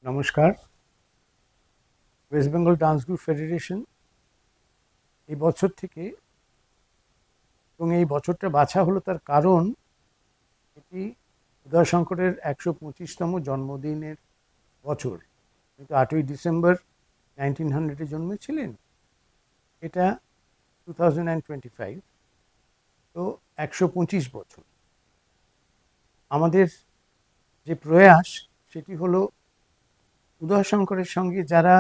নমস্কার। West Bengal dance group federation এই বছর থেকে, এবং এই বছরটা বাছা হলো তার কারণ এটি উদয়শঙ্করের ১২৫তম জন্মদিনের বছর। কিন্তু ৮ই ডিসেম্বর 1900-এ জন্মেছিলেন, এটা 2025, তো ১২৫ বছর। আমাদের যে প্রয়াস সেটি হলো উদয়শঙ্করের সঙ্গে যারা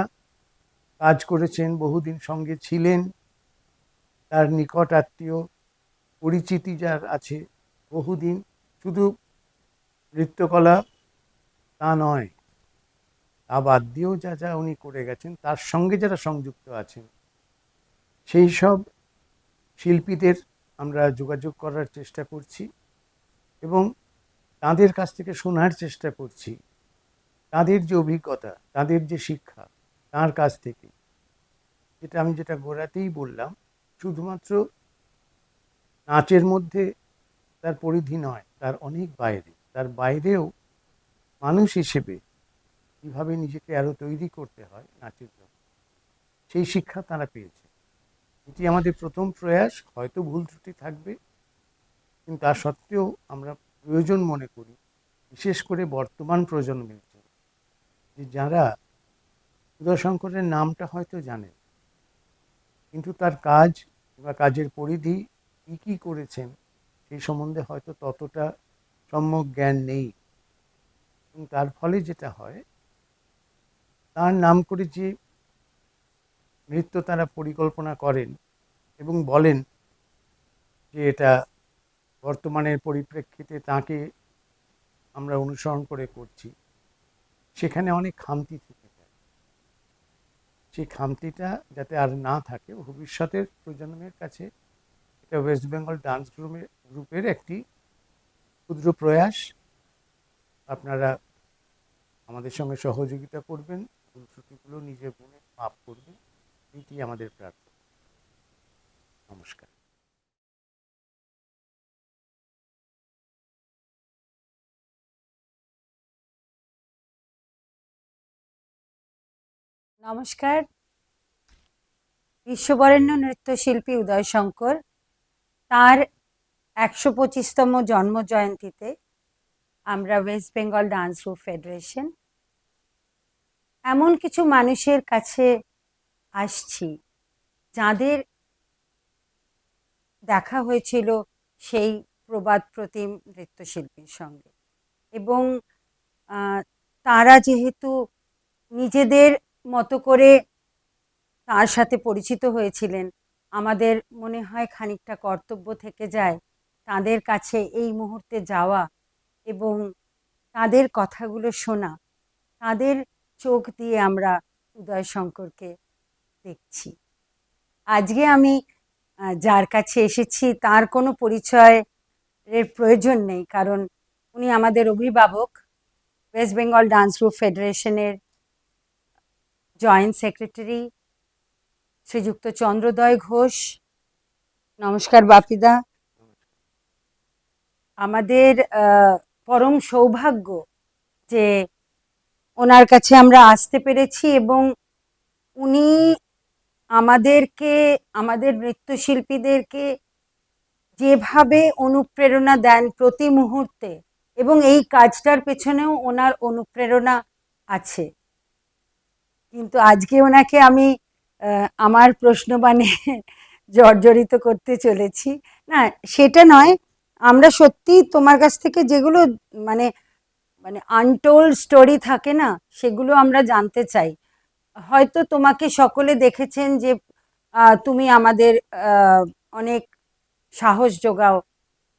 কাজ করেছেন, বহুদিন সঙ্গে ছিলেন, তার নিকট আত্মীয় পরিচিতি যার আছে বহুদিন, শুধু নৃত্যকলা তা নয়, তা বাদ দিয়েও যা যা উনি করে গেছেন, তার সঙ্গে যারা সংযুক্ত আছেন সেই সব শিল্পীদের আমরা যোগাযোগ করার চেষ্টা করছি এবং তাদের কাছ থেকে শোনার চেষ্টা করছি তাদের যে অভিজ্ঞতা, তাদের যে শিক্ষা, তার কাছ থেকে। যেটা গোড়াতেই বললাম, শুধুমাত্র নাচের মধ্যে তার পরিধি নয়, তার অনেক বাইরে, তার বাইরেও মানুষ হিসেবে কীভাবে নিজেকে আরও তৈরি করতে হয় নাচের জন্য, সেই শিক্ষা তারা পেয়েছে। এটি আমাদের প্রথম প্রয়াস, হয়তো ভুল ত্রুটি থাকবে, কিন্তু তা সত্ত্বেও আমরা প্রয়োজন মনে করি, বিশেষ করে বর্তমান প্রজন্মের জন্য, যে যারা উদয়শঙ্করের নামটা হয়তো জানেন, কিন্তু তার কাজ বা কাজের পরিধি কী কী করেছেন সেই সম্বন্ধে হয়তো ততটা সম্যক জ্ঞান নেই। এবং তার ফলে যেটা হয়, তার নাম করে যে নৃত্য তারা পরিকল্পনা করেন এবং বলেন যে এটা বর্তমানের পরিপ্রেক্ষিতে তাকে আমরা অনুসরণ করে করছি, সেখানে অনেক খামতি থেকে যায়। সেই খামতিটা যাতে আর না থাকে, ভবিষ্যতের প্রজন্মের কাছে এটা ওয়েস্ট বেঙ্গল ডান্স গ্রুপের একটি ক্ষুদ্র প্রয়াস। আপনারা আমাদের সঙ্গে সহযোগিতা করবেন, ভুল ত্রুটিগুলো নিজে গুণে মাপ করবেন, এটি আমাদের প্রার্থনা। নমস্কার। নমস্কার। বিশ্ববরেণ্য নৃত্যশিল্পী উদয়শঙ্কর, তার ১২৫তম জন্ম জয়ন্তীতে আমরা West Bengal dance group federation এমন কিছু মানুষের কাছে আসছি যাদের দেখা হয়েছিল সেই প্রবাদ প্রতিম নৃত্যশিল্পীর সঙ্গে, এবং তারা যেহেতু নিজেদের মতো করে তার সাথে পরিচিত হয়েছিলেন, আমাদের মনে হয় খানিকটা কর্তব্য থেকে যায় তাদের কাছে এই মুহূর্তে যাওয়া এবং তাদের কথাগুলো শোনা। তাদের চোখ দিয়ে আমরা উদয়শঙ্করকে দেখছি। আজকে আমি যার কাছে এসেছি তার কোনো পরিচয়ের প্রয়োজন নেই, কারণ উনি আমাদের অভিভাবক, ওয়েস্ট বেঙ্গল ডান্স গ্রুপ ফেডারেশনের জয়েন্ট সেক্রেটারি শ্রীযুক্ত চন্দ্রোদয় ঘোষ। নমস্কার বাপিদা। আমাদের পরম সৌভাগ্য যে ওনার কাছে আমরা আসতে পেরেছি, এবং উনি আমাদেরকে, আমাদের নৃত্যশিল্পীদেরকে যেভাবে অনুপ্রেরণা দেন প্রতি মুহূর্তে, এবং এই কাজটার পেছনেও ওনার অনুপ্রেরণা আছে। কিন্তু আজকে ওনাকে আমি আমার প্রশ্নবাণে জর্জরিত করতে চলেছি। না, সেটা নয়, আমরা সত্যি তোমার কাছ থেকে যেগুলো মানে মানে আনটোল্ড স্টোরি থাকে না, সেগুলো আমরা জানতে চাই। হয়তো তোমাকে সকলে দেখেছেন যে তুমি আমাদের অনেক সাহস যোগাও,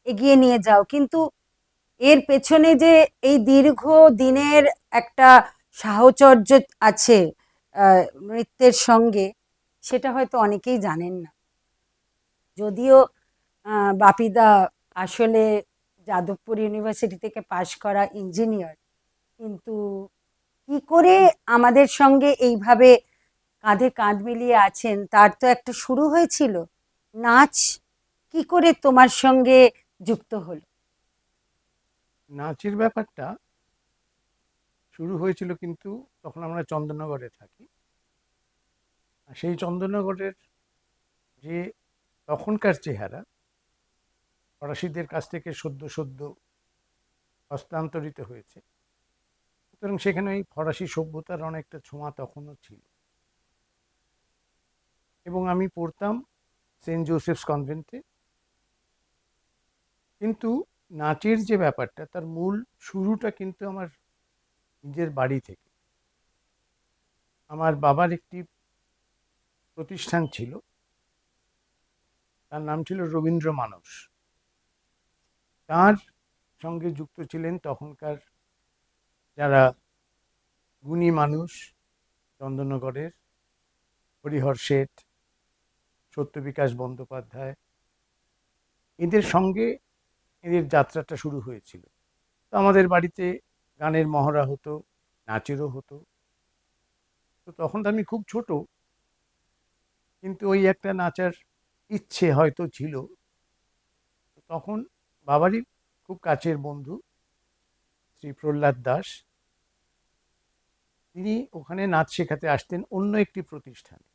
এগিয়ে নিয়ে যাও, কিন্তু এর পেছনে যে এই দীর্ঘ দিনের একটা সাহচর্য আছে নৃত্যের সঙ্গে, সেটা হয়তো অনেকেই জানেন না। যদিও বাপিদা আসলে যাদবপুর ইউনিভার্সিটি থেকে পাশ করা ইঞ্জিনিয়ার, কিন্তু কি করে আমাদের সঙ্গে এইভাবে কাঁধে কাঁধ মিলিয়ে আছেন, তার তো একটা শুরু হয়েছিল। নাচ কি করে তোমার সঙ্গে যুক্ত হলো? নাচের ব্যাপারটা শুরু হয়েছিল, কিন্তু তখন আমরা চন্দননগরে থাকি। আর সেই চন্দননগরের যে তখনকার চেহারা ফরাসিদের কাছ থেকে সদ্য সদ্য হস্তান্তরিত হয়েছে, সুতরাং সেখানে ওই ফরাসি সভ্যতার অনেকটা ছোঁয়া তখনও ছিল। এবং আমি পড়তাম সেন্ট জোসেফস কনভেন্টে। কিন্তু নাচের যে ব্যাপারটা, তার মূল শুরুটা কিন্তু আমার নিজের বাড়ি থেকে। আমার বাবার একটি প্রতিষ্ঠান ছিল, তার নাম ছিল রবীন্দ্র মানস। তার সঙ্গে যুক্ত ছিলেন তখনকার যারা গুণী মানুষ, চন্দননগরের হরিহর শেঠ, সত্যবিকাশ বন্দ্যোপাধ্যায়, এদের সঙ্গে এদের যাত্রাটা শুরু হয়েছিল। তো আমাদের বাড়িতে গানের মহড়া হতো, নাচেরও হতো। তো তখন তো আমি খুব ছোট, কিন্তু ওই একটা নাচার ইচ্ছে হয়তো ছিল। তো তখন বাবারই খুব কাছের বন্ধু শ্রী প্রহ্লাদ দাস, তিনি ওখানে নাচ শেখাতে আসতেন অন্য একটি প্রতিষ্ঠানে।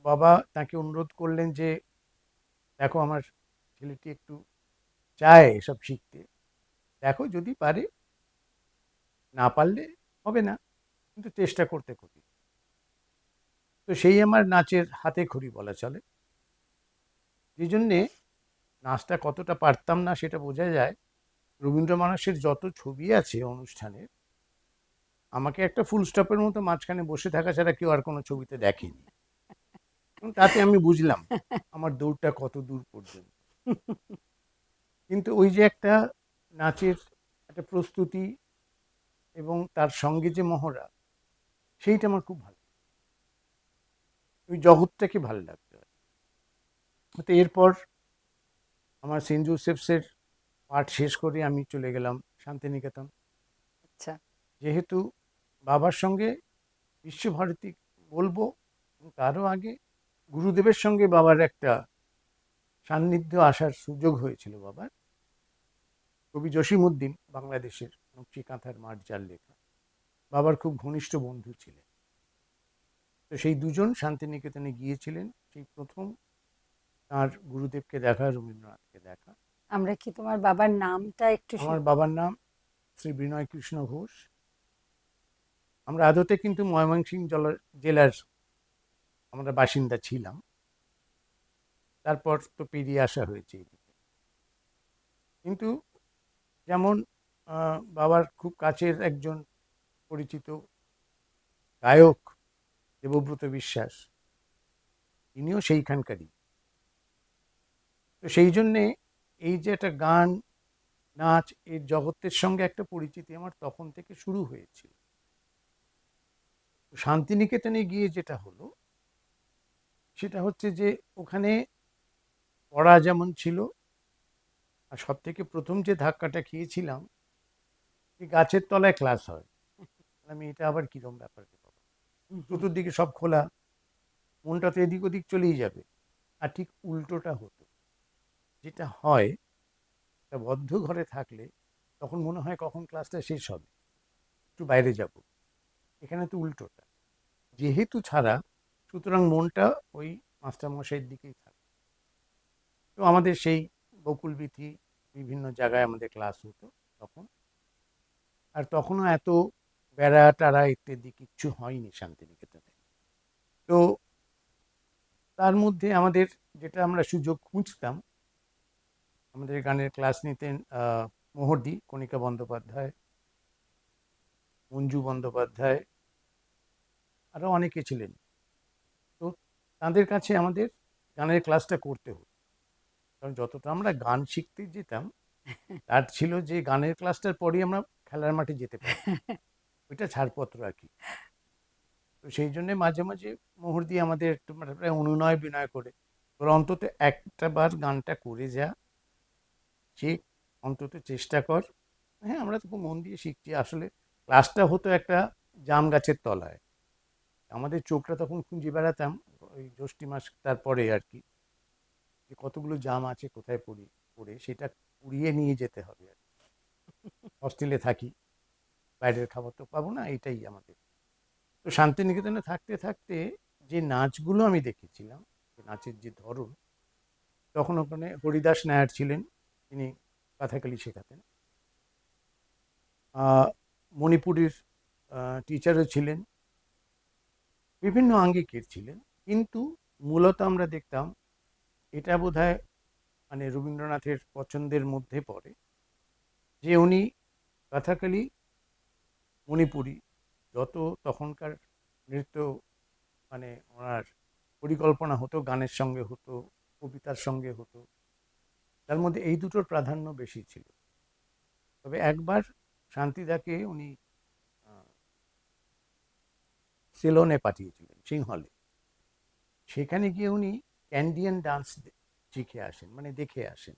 বাবা তাকে অনুরোধ করলেন যে, দেখো আমার ছেলেটি একটু চায় এসব শিখতে, দেখো যদি পারে, না পারলে হবে না, কিন্তু চেষ্টা করতে করি। তো সেই আমার নাচের হাতে খড়ি বলা চলে। এই জন্যে নাচটা কতটা পারতাম না সেটা বোঝা যায়, রবীন্দ্র মানসের যত ছবি আছে অনুষ্ঠানের, আমাকে একটা ফুল স্টপের মতো মাঝখানে বসে থাকা ছাড়া কেউ আর কোনো ছবিতে দেখেনি। এবং তাতে আমি বুঝলাম আমার দৌড়টা কত দূর পর্যন্ত। কিন্তু ওই যে একটা নাচের একটা প্রস্তুতি এবং তার সঙ্গে যে মহড়া, সেইটা আমার খুব ভালো, ওই জগৎটাকে ভালো লাগতো। তো এরপর আমার সেন্ট জোসেফসের পাঠ শেষ করে আমি চলে গেলাম শান্তিনিকেতন। আচ্ছা। যেহেতু বাবার সঙ্গে বিশ্বভারতী বলবো, তারও আগে গুরুদেবের সঙ্গে বাবার একটা সান্নিধ্য আসার সুযোগ হয়েছিল। বাবার কবি জসিমউদ্দিন, বাংলাদেশের নকশি কাঁথার মাঠ যার লেখা, বাবার খুব ঘনিষ্ঠ বন্ধু ছিলেন। তো সেই দুজন শান্তিনিকেতনে গিয়েছিলেন, সেই প্রথম তার গুরুদেবকে দেখা, রবীন্দ্রনাথকে দেখা। আমরা কি তোমার বাবার নামটা একটু আমার বাবার নাম শ্রী বিনয় কৃষ্ণ ঘোষ। আমরা আদতে কিন্তু ময়মনসিংহ জেলার আমরা বাসিন্দা ছিলাম, তারপর তো পেরিয়ে আসা হয়েছে এদিকে। কিন্তু যেমন বাবার খুব কাছের একজন পরিচিত গায়ক দেবব্রত বিশ্বাস, তিনিও সেইখানকারই। তো সেই জন্যে এই যে একটা গান, নাচ, এর জগতের সঙ্গে একটা পরিচিতি আমার তখন থেকে শুরু হয়েছিল। শান্তিনিকেতনে গিয়ে যেটা হলো সেটা হচ্ছে যে ওখানে পড়া যেমন ছিল, আর সব থেকে প্রথম যে ধাক্কাটা খেয়েছিলাম, যে গাছের তলায় ক্লাস হয়। আমি এটা আবার কিরম ব্যাপার রে বাবা, চতুর্দিকে সব খোলা, মনটা তো এদিক ওদিক চলেই যাবে। আর ঠিক উল্টোটা হতো, যেটা হয় একটা বদ্ধ ঘরে থাকলে তখন মনে হয় কখন ক্লাসটা শেষ হবে, একটু বাইরে যাব। এখানে তো উল্টোটা, যেহেতু ছাড়া, সুতরাং মনটা ওই মাস্টারমশাইয়ের দিকেই থাকে। তো আমাদের সেই বকুলবীথি, বিভিন্ন জায়গায় আমাদের ক্লাস হতো তখন। আর তখনও এত বেড়া টাড়া ইত্যাদি কিচ্ছু হয়নি শান্তিনিকেতনে। তো তার মধ্যে আমাদের যেটা আমরা সুযোগ খুঁজতাম, আমাদের গানের ক্লাস নিতেন মোহরদি, কণিকা বন্দ্যোপাধ্যায়, মঞ্জু বন্দ্যোপাধ্যায়, আরও অনেকে ছিলেন। তো তাদের কাছে আমাদের গানের ক্লাসটা করতে হতো, কারণ যতটা আমরা গান শিখতে যেতাম, তার ছিল যে গানের ক্লাসটার পরেই আমরা খেলার মাঠে যেতে পারি, ওইটা ছাড়পত্র আর কি। তো সেই জন্যে মাঝে মাঝে মুহুর্দি আমাদের একটু মানে প্রায় অনুনয় বিনয় করে, তোরা অন্তত একটা বার গানটা করে যা, সে অন্তত চেষ্টা কর। হ্যাঁ, আমরা তো খুব মন দিয়ে শিখছি। আসলে ক্লাসটা হতো একটা জাম গাছের তলায়, আমাদের চোখটা তখন খুঁজে বেড়াতাম ওই জ্যৈষ্ঠ মাস তারপরে আর কি, যে কতগুলো জাম আছে কোথায় পড়ে সেটা কুড়িয়ে নিয়ে যেতে হবে আর কি। হস্টেলে থাকি, বাইরের খাবার তো পাবো না, এটাই আমাদের। তো শান্তিনিকেতনে থাকতে থাকতে যে নাচগুলো আমি দেখেছিলাম, যে নাচের যে ধরন, তখন ওখানে হরিদাস নায়ার ছিলেন, তিনি কথাকলি শেখাতেন। মণিপুরের টিচারও ছিলেন, বিভিন্ন আঙ্গিকের ছিলেন, কিন্তু মূলত আমরা দেখতাম, এটা বোধহয় মানে রবীন্দ্রনাথের পছন্দের মধ্যে পড়ে, যে উনি কথাকলি, মণিপুরি যত তখনকার নৃত্য মানে ওনার পরিকল্পনা হতো, গানের সঙ্গে হতো, কবিতার সঙ্গে হতো, তার মধ্যে এই দুটোর প্রাধান্য বেশি ছিল। তবে একবার শান্তিদাকে উনি সিলোনে পাঠিয়েছিলেন, সিংহলে। সেখানে গিয়ে উনি ক্যান্ডিয়ান ডান্স শিখে আসেন, মানে দেখে আসেন।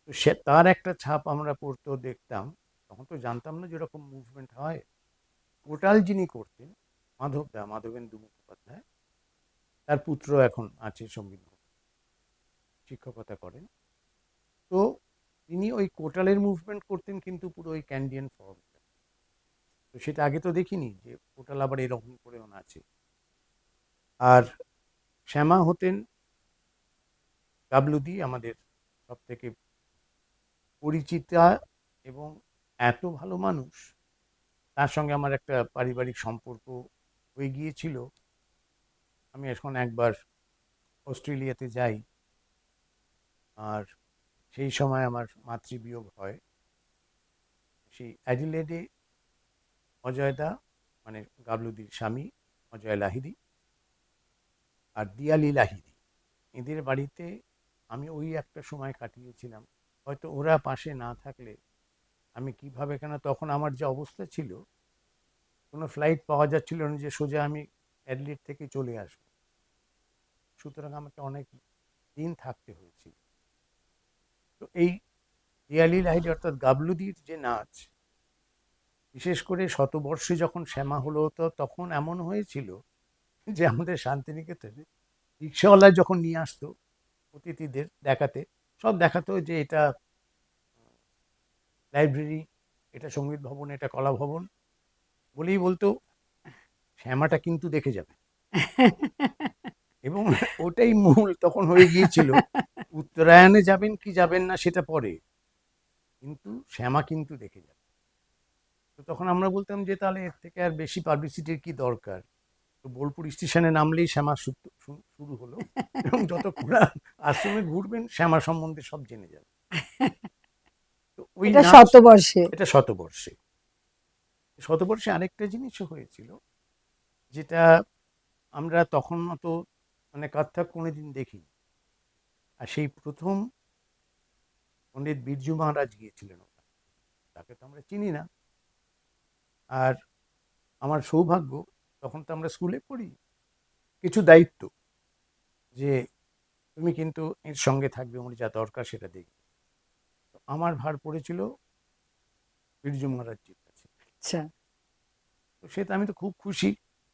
তো সে তার একটা ছাপ আমরা পড়তো, দেখতাম। তখন তো জানতাম না যেরকম মুভমেন্ট হয়। টোটাল যিনি করতেন মাধবেন্দু মুখোপাধ্যায়, তার পুত্র এখন আছে সঙ্গীত ভবনে, শিক্ষকতা করেন। তো তিনি ওই কোটালের মুভমেন্ট করতেন, কিন্তু পুরো ওই ক্যান্ডিয়ান ফর্ম। তো সেটা আগে তো দেখিনি যে কোটাল আবার এরকম করেও নাচে। আর শ্যামা হতেন গাবলুদি, আমাদের সব থেকে পরিচিতা এবং এত ভালো মানুষ। তার সঙ্গে আমার একটা পারিবারিক সম্পর্ক হয়ে গিয়েছিল। আমি এখন একবার অস্ট্রেলিয়াতে যাই, আর সেই সময় আমার মাতৃবিয়োগ হয়। সেই অ্যাডিলেডে অজয়দা, মানে গাবলুদির স্বামী অজয় লাহিড়ী, আর দিয়ালি লাহিড়ী, এদের বাড়িতে আমি ওই একটা সময় কাটিয়েছিলাম। হয়তো ওরা পাশে না থাকলে আমি কিভাবে, কেন তখন আমার যে অবস্থা ছিল, কোনো ফ্লাইট পাওয়া যাচ্ছিল না যে সোজা আমি অ্যাডিলেড থেকে চলে আসবো। সুতরাং আমাকে অনেক দিন থাকতে হয়েছিল। তো এই দিয়ালি লাহিড়ী অর্থাৎ গাবলুদির যে নাচ, বিশেষ করে শতবর্ষে যখন শ্যামা হলো, তো তখন এমন হয়েছিল যে আমাদের শান্তিনিকেতনে রিক্সাওয়ালা যখন নিয়ে আসতো অতিথিদের দেখাতে, সব দেখাতো যে এটা লাইব্রেরি, এটা সঙ্গীত ভবন, এটা কলা ভবন, বলেই বলতো শ্যামাটা কিন্তু দেখে যাবে। এবং ওটাই মূল তখন হয়ে গিয়েছিল, উত্তরায়ণে যাবেন কি যাবেন না সেটা পরে, কিন্তু শ্যামা কিন্তু দেখে যাবে। তো তখন আমরা বলতাম যে তাহলে এর থেকে আর বেশি পাবলিসিটির কি দরকার। তো বোলপুর স্টেশনে নামলেই শ্যামা শুরু হলো, এবং যতক্ষণ আশ্রমে ঘুরবেন শ্যামা সম্বন্ধে সব জেনে যাবে। তো ওই এটা নাচ, শতবর্ষে। এটা শতবর্ষে। শতবর্ষে আরেকটা জিনিসও হয়েছিল, যেটা আমরা তখন অত মানে কত্থক কোনোদিন দেখিনি। আর সেই প্রথম পণ্ডিত বিরজু মহারাজ গিয়েছিলেন ওখানে, তাকে তো আমরা চিনি না। আর আমার সৌভাগ্য, তখন তো আমরা স্কুলে পড়ি, কিছু দায়িত্ব, যে তুমি কিন্তু এর সঙ্গে থাকবে, উনি যা দরকার সেটা দেখবে। তো আমার ভার পড়েছিল বিরজু মহারাজজির কাছে। আচ্ছা। তো সেটা আমি তো খুব খুশি,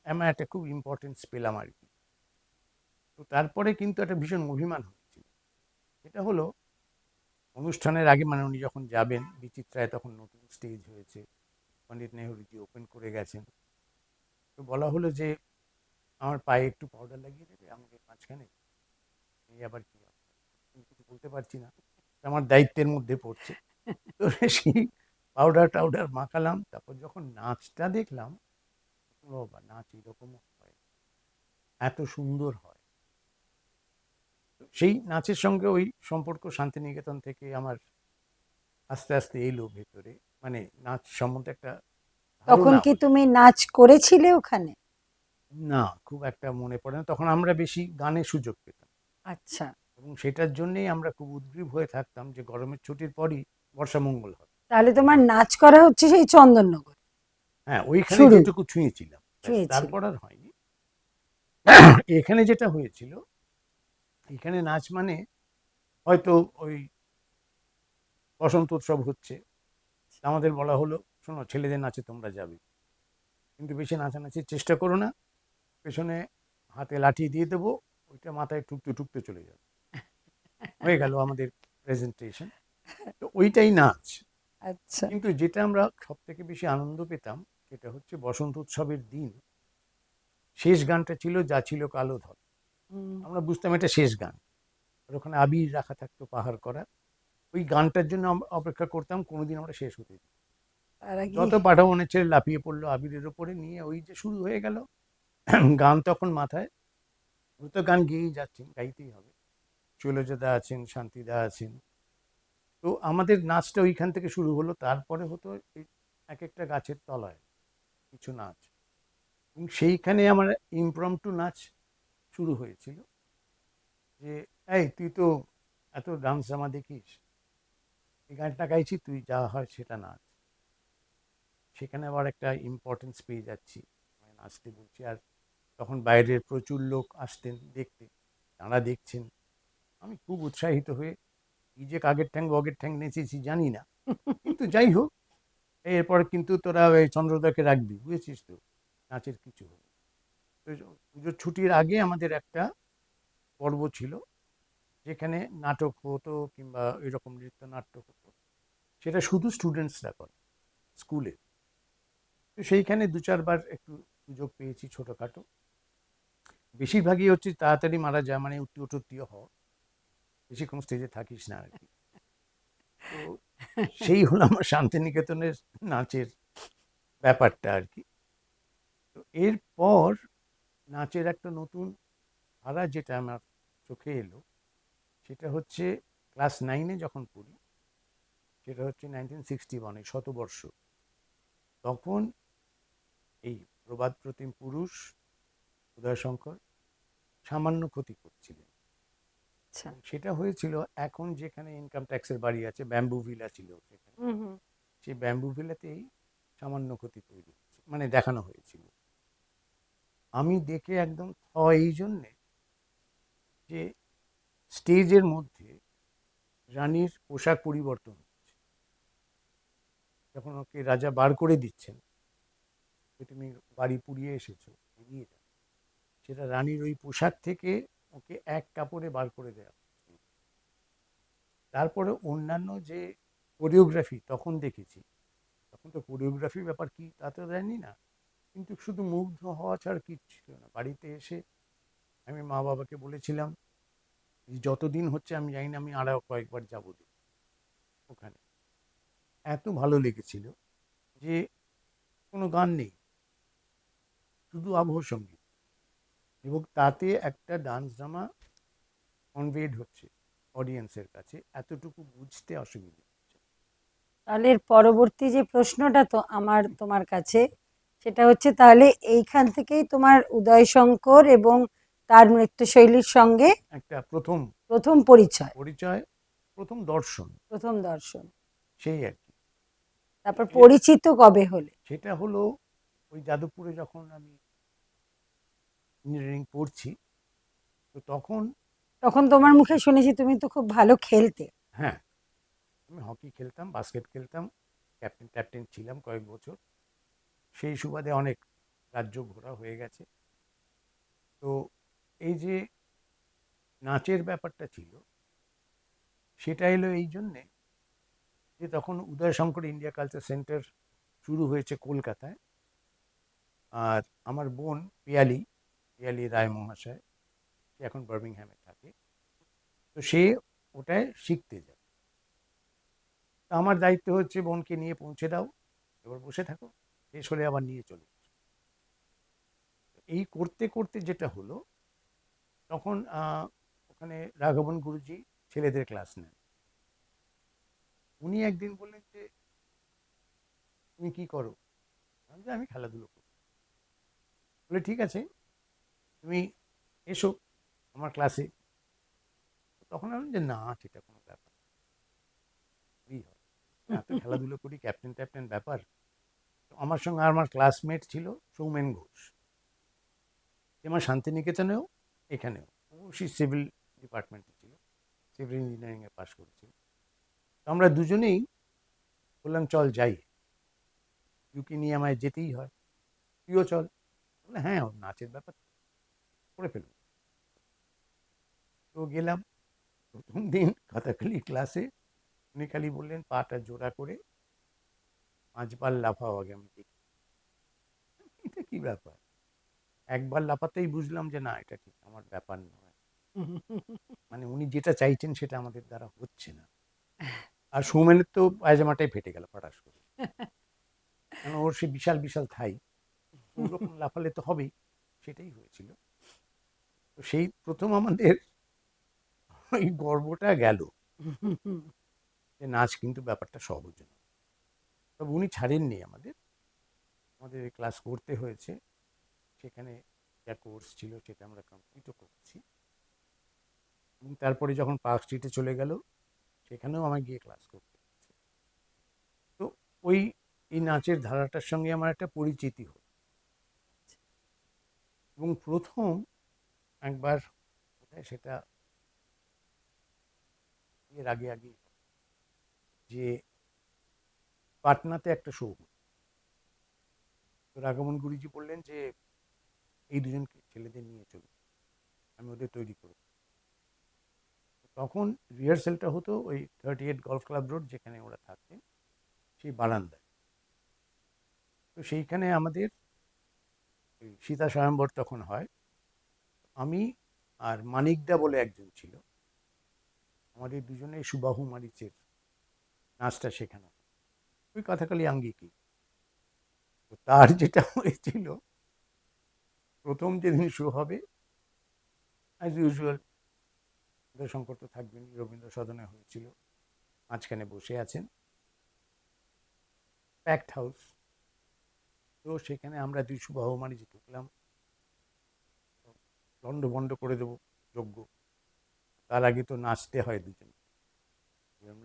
আমার একটা খুব ইম্পর্টেন্স পেলাম আর কি। তো তারপরে কিন্তু একটা ভীষণ অভিমান হয়েছিল। এটা হলো অনুষ্ঠানের আগে, মানে উনি যখন যাবেন বিচিত্রায়, তখন নতুন স্টেজ হয়েছে, পণ্ডিত নেহরুজি ওপেন করে গেছেন। তো বলা হলো যে আমার পায়ে একটু পাউডার লাগিয়ে দেবে আমাকে মাঝখানে। এই আবার কি, আমি কিছু বলতে পারছি না, আমার দায়িত্বের মধ্যে পড়ছে। তো সেই পাউডার টাউডার মাখালাম। তারপর যখন নাচটা দেখলাম, ও বাবা, নাচ এরকমও হয়, এত সুন্দর হয়। তো সেই নাচের সঙ্গে ওই সম্পর্ক শান্তিনিকেতন থেকে আমার আস্তে আস্তে এলো ভেতরে, মানে নাচ সম্বন্ধে একটা তখন ধারণা কি হলো। তুমি নাচ করেছিলে ওখানে? না, খুব একটা মনে পড়ে না, তখন আমরা বেশি গানের সুযোগ পেতাম, আচ্ছা। এবং সেটার জন্যেই আমরা খুব উদগ্রীব হয়ে থাকতাম যে গরমের ছুটির পরই বর্ষামঙ্গল হবে। তাহলে তোমার নাচ করা হচ্ছে সেই চন্দননগর হ্যাঁ, ওইখানে শুরু যেটুকু ছুঁয়েছিলাম, ব্যাস, ছুঁয়েছিল। তারপর আর হয়নি। এখানে যেটা হয়েছিল, এখানে নাচ মানে হয়তো ওই বসন্ত উৎসব হচ্ছে, আমাদের বলা হলো শোনো ছেলেদের নাচে তোমরা যাবে, কিন্তু বেশি নাচানাচির চেষ্টা করো না, পেছনে হাতে লাঠি দিয়ে দেবো, ওইটা মাথায় ঠুকতে ঠুকতে চলে যাবে, হয়ে গেল আমাদের প্রেজেন্টেশন। তো ওইটাই নাচ। আচ্ছা। কিন্তু যেটা আমরা সব থেকে বেশি আনন্দ পেতাম সেটা হচ্ছে বসন্ত উৎসবের দিন শেষ গানটা ছিল যা ছিল কালো ধর। হুম, আমরা বুঝতাম এটা শেষ গান। আর ওখানে আবির রাখা থাকতো পাহাড় করা। ওই গানটার জন্য আমরা অপেক্ষা করতাম কোনোদিন আমরা শেষ হতে দিই। তার আগে যত পাঠাবনের ছেলে লাফিয়ে পড়লো আবিরের ওপরে নিয়ে ওই যে শুরু হয়ে গেল গান তখন মাথায়। ও তো গান গেয়েই যাচ্ছেন, গাইতেই হবে। শৈলজাদা আছেন, শান্তিদা আছেন। তো আমাদের নাচটা ওইখান থেকে শুরু হলো। তারপরে হতো এই এক একটা গাছের তলায় কিছু নাচ। এবং সেইখানে আমার ইমপ্রম্পটু নাচ শুরু হয়েছিল যে, এই তুই তো এত ডান্স ড্রামা দেখিস, এই গানটা গাইছি, তুই যা হয় সেটা নাচ। সেখানে আবার একটা ইম্পর্টেন্স পেয়ে যাচ্ছি, আমি নাচতে বলছি। আর তখন বাইরের প্রচুর লোক আসতেন দেখতে, তাঁরা দেখছেন। আমি খুব উৎসাহিত হয়ে কি যে কাগের ঠ্যাং বগের ঠ্যাং নেচেছি জানি না, কিন্তু যাই হোক। এরপর কিন্তু তোরা ওই চন্দ্রদাকে রাখবি, বুঝেছিস তো, নাচের কিছু হবে। তো পুজোর ছুটির আগে আমাদের একটা পর্ব ছিল যেখানে নাটক হতো কিংবা এরকম নৃত্যনাট্য হতো। সেটা শুধু স্টুডেন্টসরা করে স্কুলে। তো সেইখানে দু চারবার একটু সুযোগ পেয়েছি ছোটোখাটো। বেশিরভাগই হচ্ছে তাড়াতাড়ি মারা যায়, মানে উত্তীয় হওয়া, বেশিক্ষণ স্টেজে থাকিস না আর কি। তো সেই হলো আমার শান্তিনিকেতনের নাচের ব্যাপারটা আর কি। তো এরপর নাচের একটা নতুন ধারা যেটা আমার চোখে এলো সেটা হচ্ছে ক্লাস 9-এ যখন পড়ি, সেটা হচ্ছে 1961, শতবর্ষ। তখন এই প্রবাদ প্রতিম পুরুষ উদয়শঙ্কর সামান্য ক্ষতি করছিলেন। আচ্ছা। এবং সেটা হয়েছিল এখন যেখানে ইনকাম ট্যাক্সের বাড়ি আছে, ব্যাম্বু ভিলা ছিল সেখানে। হুম হুম। সেই ব্যাম্বু ভিলাতেই সামান্য ক্ষতি তৈরি হয়েছে, মানে দেখানো হয়েছিল। আমি দেখে একদম এই জন্যে যে স্টেজের মধ্যে রানীর পোশাক পরিবর্তন হচ্ছে, যখন ওকে রাজা বার করে দিচ্ছেন যে তুমি বাড়ি পুড়িয়ে এসেছো, বেরিয়ে যাও, সেটা রানীর ওই পোশাক থেকে ওকে এক কাপড়ে বার করে দেওয়া। তারপরে অন্যান্য যে কোরিওগ্রাফি তখন দেখেছি, তখন তো কোরিওগ্রাফির ব্যাপার কি তা তো জানি না, কিন্তু শুধু মুগ্ধ হওয়া ছাড়া কিচ্ছু ছিল না। বাড়িতে এসে আমি মা বাবাকে বলেছিলাম যে যতদিন হচ্ছে আমি জানি না, আমি আরও কয়েকবার যাবো ওখানে। এত ভালো লেগেছিল যে কোনো গান নেই, শুধু আবহ সঙ্গীত, এবং তাতে একটা ডান্স ড্রামা কনভেড হচ্ছে অডিয়েন্সের কাছে, এতটুকু বুঝতে অসুবিধা হচ্ছে। তাহলে এর পরবর্তী যে প্রশ্নটা তো আমার তোমার কাছে, সেটা হচ্ছে তাহলে এইখান থেকেই তোমার উদয়শঙ্কর এবং তার নৃত্যশৈলীর সঙ্গে একটা প্রথম প্রথম পরিচয়, পরিচয়, প্রথম দর্শন, প্রথম দর্শন। সেই আর কি। তারপর এর পরিচিত কবে হলে? সেটা হলো ওই যাদবপুরে যখন আমি ইঞ্জিনিয়ারিং পড়ছি, তো তখন। তখন তোমার মুখে শুনেছি তুমি তো খুব ভালো খেলতে। হ্যাঁ, আমি হকি খেলতাম, বাস্কেট খেলতাম, ক্যাপ্টেন ট্যাপ্টেন ছিলাম কয়েক বছর। সেই সুবাদে অনেক রাজ্য ঘোরা হয়ে গেছে। তো এই যে নাচের ব্যাপারটা ছিল, সেটা এলো এই জন্যে যে তখন উদয়শঙ্কর ইন্ডিয়া কালচার সেন্টার শুরু হয়েছে কলকাতায়। আর আমার বোন পিয়ালি, পিয়ালি রায় মহাশয়, সে এখন বার্মিংহামে থাকে। তো সে ওটায় শিখতে যায়। তা আমার দায়িত্ব হচ্ছে বোনকে নিয়ে পৌঁছে দাও, এবার বসে থাকো, শেষ হলে আবার নিয়ে চলে এসো। এই করতে করতে যেটা হলো, তখন ওখানে রাঘবন গুরুজি ছেলেদের ক্লাস নেন। উনি একদিন বললেন যে তুমি কি করো? আমি যে আমি খেলাধুলো করি। বলে ঠিক আছে, তুমি এসো আমার ক্লাসে। তখন আমি যে না, সেটা কোনো ব্যাপার করেই হয়, এত খেলাধুলো করি, ক্যাপ্টেন ট্যাপ্টেন ব্যাপার। তো আমার সঙ্গে আর আমার ক্লাসমেট ছিল সৌমেন ঘোষ, যে আমার শান্তিনিকেতনেও এখানেও, ও সে সিভিল ডিপার্টমেন্টে ছিল, সিভিল ইঞ্জিনিয়ারিংয়ে পাশ করেছিল। তো আমরা দুজনেই বললাম চল যাই, ইউকে নিয়ে আমায় যেতেই হয়, তুইও চল। বলে হ্যাঁ, ওর নাচের ব্যাপার করে ফেলবো। তো গেলাম। প্রথম দিন কথাকালি ক্লাসে উনি খালি বললেন পাটা জোড়া করে 5 বার লাফাও আগে আমি দেখি। এটা কি ব্যাপার? একবার লাফাতেই বুঝলাম যে না, এটা ঠিক আমার ব্যাপার নয়। মানে উনি যেটা চাইছেন সেটা আমাদের দ্বারা হচ্ছে না। আর সৌমেনের তো পায়জামাটাই ফেটে গেল ফটাস করে। কারণ ওর সে বিশাল বিশাল থাই, ওরকম লাফালে তো হবেই। সেটাই হয়েছিল। তো সেই প্রথম আমাদের ওই গর্বটা গেল যে নাচ কিন্তু ব্যাপারটা সহজ নয়। তবে উনি ছাড়েননি আমাদের, আমাদের ক্লাস করতে হয়েছে। সেখানে যা কোর্স ছিল সেটা আমরা কমপ্লিটও করছি। এবং তারপরে যখন পার্ক স্ট্রিটে চলে গেল, সেখানেও আমায় গিয়ে ক্লাস করতে হয়েছে। তো ওই এই নাচের ধারাটার সঙ্গে আমার একটা পরিচিতি হলো। এবং প্রথম একবার বোধহয় সেটা এর আগে আগে যে পাটনাতে একটা শো হলো। তো রাঘবন গুরুজি বললেন যে এই দুজনকে ছেলেদের নিয়ে চলুন, আমি ওদের তৈরি করব। তখন রিহার্সেলটা হতো ওই 38 গলফ ক্লাব রোড, যেখানে ওরা থাকতেন, সেই বারান্দায়। তো সেইখানে আমাদের ওই সীতা স্বয়ম্বর তখন হয়। আমি আর মানিকদা বলে একজন ছিল, আমাদের দুজনেই সুবাহু মারিচের নাচটা শেখানো, ওই কথাকালি আঙ্গিকি। তো তার যেটা হয়েছিল, প্রথম যেদিন শো হবে, অ্যাজ ইউজুয়াল শঙ্কর তো থাকবেনই, রবীন্দ্র সদনে হয়েছিল, মাঝখানে বসে আছেন, প্যাকড হাউস। তো সেখানে আমরা দুই সুবাহু মারিচ ঢুকলাম, লন্ড বন্ড করে দেবো যজ্ঞ। তার আগে তো নাচতে হয় দুজন।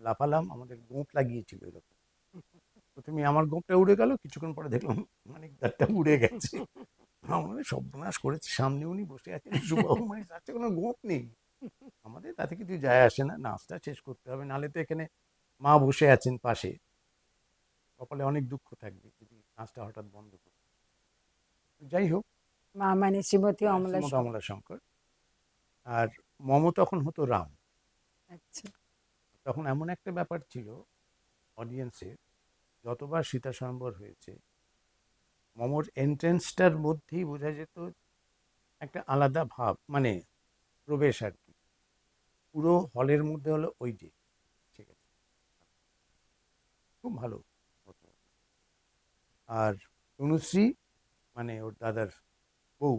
লাফালাম, আমাদের গোঁপ লাগিয়েছিল এরকম। প্রথমে আমার গোঁপটা উড়ে গেল, কিছুক্ষণ পরে দেখলাম মানিকদারটা উড়ে গেছে। আমাদের সর্বনাশ করেছে, সামনে উনি বসে আছেন, সুবাহু মারিচ নাচছে, কোনো গোঁপ নেই। আমাদের তাতে কিছু যায় আসে না, নাচটা শেষ করতে হবে, নাহলে তো এখানে মা বসে আছেন পাশে, কপালে অনেক দুঃখ থাকবে যদি নাচটা হঠাৎ বন্ধ করে। যাই হোক, মা মানে শ্রীমতী অমলা শ্রীমৎ শঙ্কর। অমলা শঙ্কর। আর মম তখন হতো রাম। আচ্ছা। তখন এমন একটা ব্যাপার ছিল অডিয়েন্সের, যতবার সীতা স্বয়ম্বর হয়েছে, মমর এন্ট্রেন্সটার মধ্যেই বোঝা যেত একটা আলাদা ভাব, মানে প্রবেশ আর কি। পুরো হলের মধ্যে হলো ওই যে, ঠিক আছে, খুব ভালো হতো। আর তনুশ্রী, মানে ওর দাদার বউ,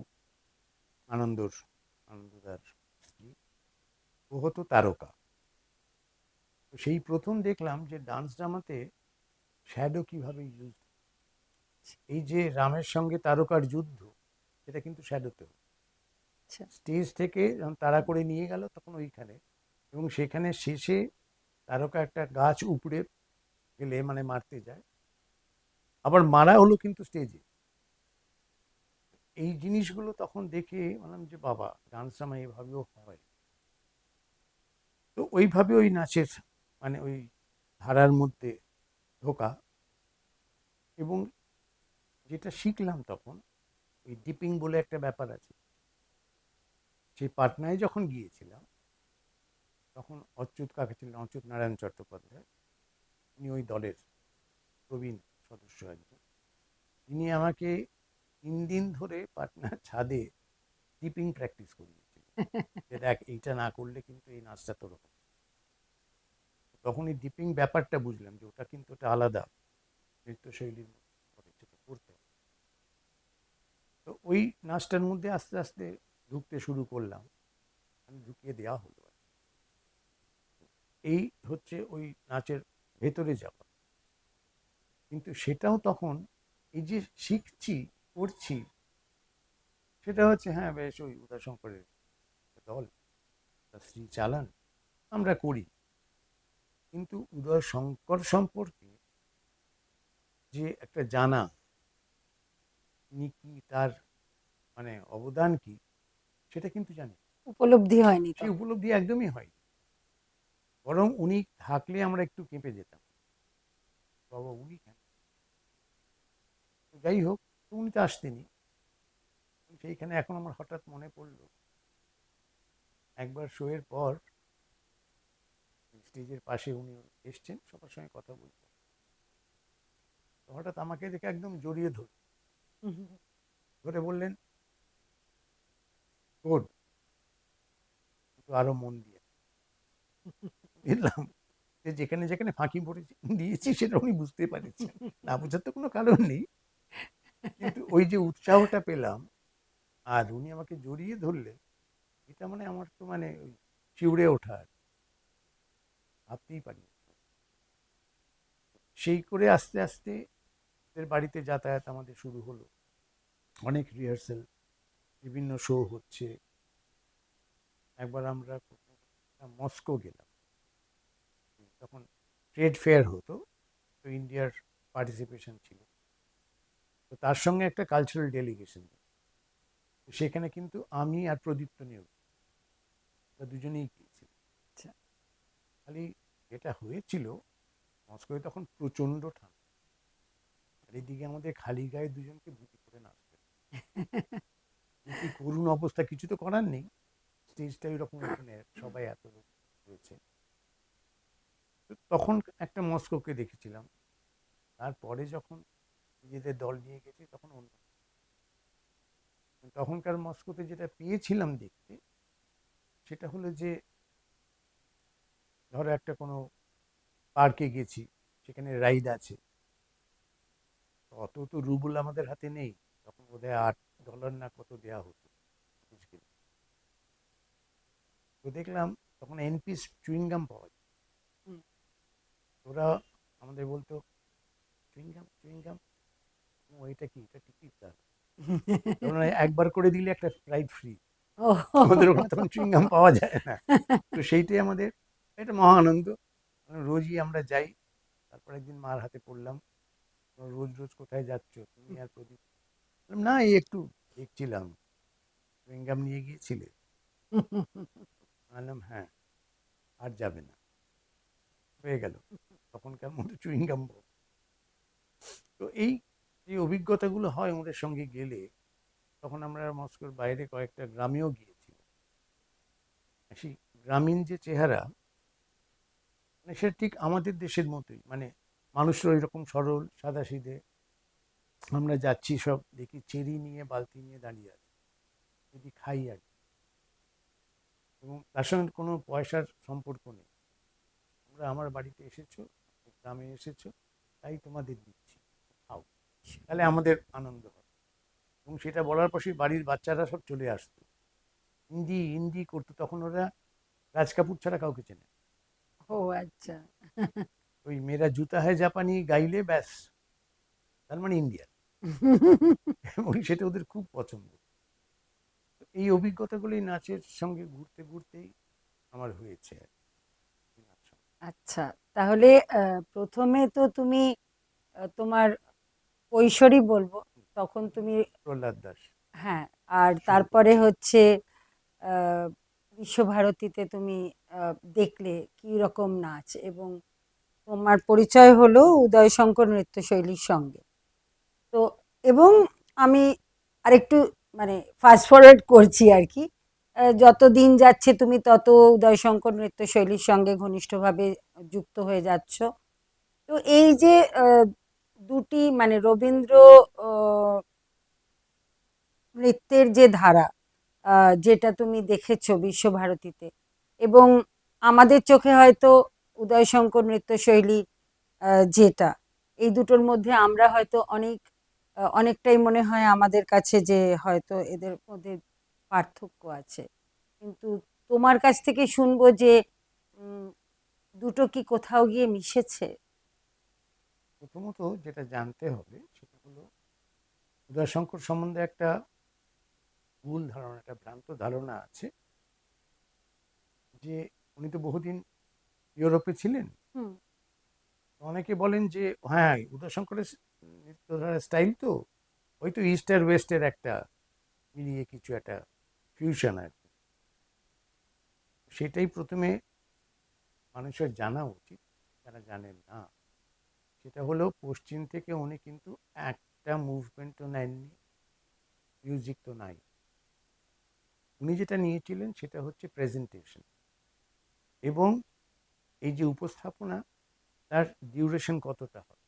আনন্দদার স্ত্রী, ও হতো তারকা। তো সেই প্রথম দেখলাম যে ডান্স ড্রামাতে শ্যাডো কিভাবে ইউজ, এই যে রামের সঙ্গে তারকার যুদ্ধ, সেটা কিন্তু শ্যাডোতে হতো। আচ্ছা। স্টেজ থেকে যখন তাড়া করে নিয়ে গেল তখন ওইখানে, এবং সেখানে শেষে তারকা একটা গাছ উপড়ে ফেলে, মানে মারতে যায়, আবার মারা হলো কিন্তু স্টেজে। এই জিনিসগুলো তখন দেখে বললাম যে বাবা, ডান্স ড্রামা এভাবেও হয়। তো ওইভাবে ওই নাচের, মানে ওই ধারার মধ্যে ঢোকা। এবং যেটা শিখলাম তখন, ওই ডিপিং বলে একটা ব্যাপার আছে। সেই পাটনায় যখন গিয়েছিলাম, তখন অচ্যুত কাকা ছিলেন, অচ্যুত নারায়ণ চট্টোপাধ্যায়, উনি ওই দলের প্রবীণ সদস্য একজন। তিনি আমাকে 3 দিন ধরে পাটনার ছাদে ডিপিং প্র্যাকটিস করিয়েছিলেন, যে দেখ এইটা না করলে কিন্তু এই নাচটা তোর হবে। তখন এই ডিপিং ব্যাপারটা বুঝলাম যে ওটা কিন্তু ওটা আলাদা নৃত্যশৈলীর মধ্যে সেটা করতে হবে। তো ওই নাচটার মধ্যে আস্তে আস্তে ঢুকতে শুরু করলাম, আমি ঢুকিয়ে দেওয়া হলো। এই হচ্ছে ওই নাচের ভেতরে যাওয়া। কিন্তু সেটাও তখন এই যে শিখছি, করছি, সেটা হচ্ছে হ্যাঁ বেশ ওই উদয়শঙ্করের দল, তার স্ত্রী চালান, আমরা করি। কিন্তু উদয়শঙ্কর সম্পর্কে যে একটা জানা, তিনি কি, তার মানে অবদান কি, সেটা কিন্তু জানি না। উপলব্ধি হয়নি সেই তখন। উপলব্ধি একদমই হয়নি। বরং উনি থাকলে আমরা একটু কেঁপে যেতাম, বাবা উনি কেন। যাই হোক, উনি তো আসতেনি। সেইখানে এখন আমার হঠাৎ মনে পড়লো, একবার শোয়ের পর স্টেজের পাশে উনি এসছেন, সবার সঙ্গে কথা বলছেন। তো হঠাৎ আমাকে দেখে একদম জড়িয়ে ধরে বললেন, "গুড, একটু আরো মন দিয়ে।" বুঝলাম যে যেখানে যেখানে ফাঁকি দিয়েছি সেটা উনি বুঝতে পারছেন, না বোঝার তো কোনো কারণ নেই, কিন্তু ওই যে উৎসাহটা পেলাম আর উনি আমাকে জড়িয়ে ধরলেন, এটা মানে আমার তো মানে ওই শিউরে ওঠা, ভাবতেই পারি না। সেই করে আস্তে আস্তে ওদের বাড়িতে যাতায়াত আমাদের শুরু হলো, অনেক রিহার্সেল, বিভিন্ন শো হচ্ছে। একবার আমরা মস্কো গেলাম, তখন ট্রেড ফেয়ার হতো, তো ইন্ডিয়ার পার্টিসিপেশন ছিল, তো তার সঙ্গে একটা কালচারাল ডেলিগেশন, সেখানে কিন্তু আমি আর প্রদীপ্ত নিয়োগ দুজনেই গিয়েছিলাম। আচ্ছা। খালি যেটা হয়েছিল, মস্কোয় তখন প্রচণ্ড ঠান্ডা, আর এদিকে আমাদের খালি গায়ে দুজনকে ধুতি করে নাচতে হতো। কি করুণ অবস্থা, কিছু তো করার নেই, স্টেজটা এরকম, ওখানে সবাই এত লোক রয়েছে। তো তখন একটা মস্কোকে দেখেছিলাম, তারপরে যখন নিজেদের দল নিয়ে গেছি তখন অন্য, তখনকার মস্কোতে যেটা পেয়েছিলাম দেখতে, সেটা হলো যে ধরো একটা কোনো পার্কে গেছি, সেখানে রাইড আছে, অত তো রুবল আমাদের হাতে নেই, তখন বোধহয় $8 না কত দেয়া হতো আজকে। তো দেখলাম তখন এনপিস চুইংগাম পাওয়া যায়, হুম। ওরা আমাদের বলতো, চুইংগাম চুইংগাম, এটা কি, এটা টিকিট দাও, ওরা একবার করে দিলে একটা রাইড ফ্রি, ও। আমাদের ওখানে তখন চুইংগাম পাওয়া যায় না, তো সেইটাই আমাদের একটা মহা আনন্দ। রোজই আমরা যাই, তারপর একদিন মার হাতে পড়লাম, রোজ রোজ কোথায় যাচ্ছ তুমি আর প্রদীপ? বললাম, না এই একটু দেখছিলাম, চুইংগাম নিয়ে গিয়েছিলে? বললাম হ্যাঁ, আর যাবে না, হয়ে গেল তখনকার মতো চুইংগাম। তো এই যে অভিজ্ঞতাগুলো হয় ওদের সঙ্গে গেলে, তখন আমরা মস্কোর বাইরে কয়েকটা গ্রামেও গিয়েছি, সেই গ্রামীণ যে চেহারা, মানে সেটা ঠিক আমাদের দেশের মতোই, মানে মানুষরা ওই রকম সরল সাদাসিধে। আমরা যাচ্ছি, সব দেখি চেরি নিয়ে বালতি নিয়ে দাঁড়িয়ে আছে, যদি খাই আর কি। এবং তার সঙ্গে কোনো পয়সার সম্পর্ক নেই, তোমরা আমার বাড়িতে এসেছো, গ্রামে এসেছো, তাই তোমাদের দিচ্ছি, খাও, তাহলে আমাদের আনন্দ হবে। এবং সেটা বলার পর সেই বাড়ির বাচ্চারা সব চলে আসতো, হিন্দি হিন্দি করতো, তখন ওরা রাজ কাপুর ছাড়া কাউকে চেনে না। ও আচ্ছা। ওই মেয়েরা জুতা হয় জাপানি গাইলে ব্যাস, তার মানে ইন্ডিয়া, এবং সেটা ওদের খুব পছন্দ। তো এই অভিজ্ঞতাগুলি নাচের সঙ্গে ঘুরতে ঘুরতেই আমার হয়েছে আর কি, নাচ সঙ্গে। আচ্ছা, তাহলে প্রথমে তো তুমি তোমার কৈশোরই বলবো, তখন তুমি, প্রহ্লাদ দাস হ্যাঁ, আর শুরু তারপরে করেছি। হচ্ছে আহ, বিশ্বভারতীতে তুমি দেখলে কি রকম নাচ, এবং তোমার পরিচয় হলো উদয়শঙ্কর নৃত্যশৈলীর সঙ্গে। তো এবং আমি আরেকটু মানে ফাস্ট ফরওয়ার্ড করছি আর কি, যত দিন যাচ্ছে তুমি তত উদয়শঙ্কর নৃত্যশৈলীর সঙ্গে ঘনিষ্ঠভাবে যুক্ত হয়ে যাচ্ছ। তো এই যে দুটি মানে রবীন্দ্র আহ, নৃত্যের যে ধারা, যেটা তুমি দেখেছো বিশ্বভারতীতে, এবং আমাদের চোখে হয়তো উদয়শঙ্কর নৃত্যশৈলী যেটা, এই দুটোর মধ্যে আমরা হয়তো অনেকটাই মনে হয় আমাদের কাছে যে হয়তো এদের মধ্যে পার্থক্য আছে, কিন্তু তোমার কাছ থেকে শুনবো যে উম, দুটো কি কোথাও গিয়ে মিশেছে? প্রথমত যেটা জানতে হবে সেটা হলো, উদয়শঙ্কর সম্বন্ধে একটা ভুল ধারণা, একটা ভ্রান্ত ধারণা আছে, যে উনি তো বহুদিন ইউরোপে ছিলেন। হুম। অনেকে বলেন যে হ্যাঁ, উদয়শঙ্করের নৃত্যধারার স্টাইল তো ওই তো ইস্ট আর ওয়েস্টের একটা মিলিয়ে কিছু একটা ফিউশন আর কি। সেটাই প্রথমে মানুষের জানা উচিত, যারা জানেন না। সেটা হলো, পশ্চিম থেকে উনি কিন্তু একটা মুভমেন্টও নেননি, মিউজিক তো নাই। উনি যেটা নিয়েছিলেন সেটা হচ্ছে প্রেজেন্টেশন, এবং এই যে উপস্থাপনা, তার ডিউরেশন কতটা হয়,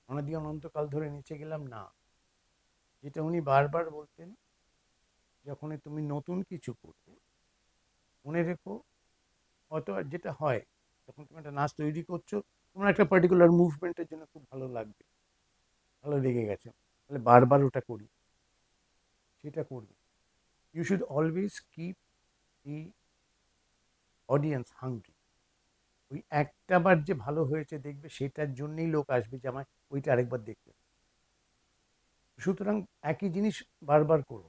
অনাদি অনন্তকাল ধরে নেচে গেলাম না। যেটা উনি বারবার বলতেন, যখনই তুমি নতুন কিছু করবে মনে রেখো, হয়তো যেটা হয় যখন তুমি একটা নাচ তৈরি করছো, তোমার একটা পার্টিকুলার মুভমেন্টের জন্য খুব ভালো লাগবে, ভালো লেগে গেছে, তাহলে বারবার ওটা করি, সেটা করবে। You should always keep the audience hungry. ওই একটা বার যে ভালো হয়েছে দেখবে, সেটার জন্যই লোক আসবে যে আমায় ওইটা আরেকবার দেখবে। সুতরাং একই জিনিস বারবার করো।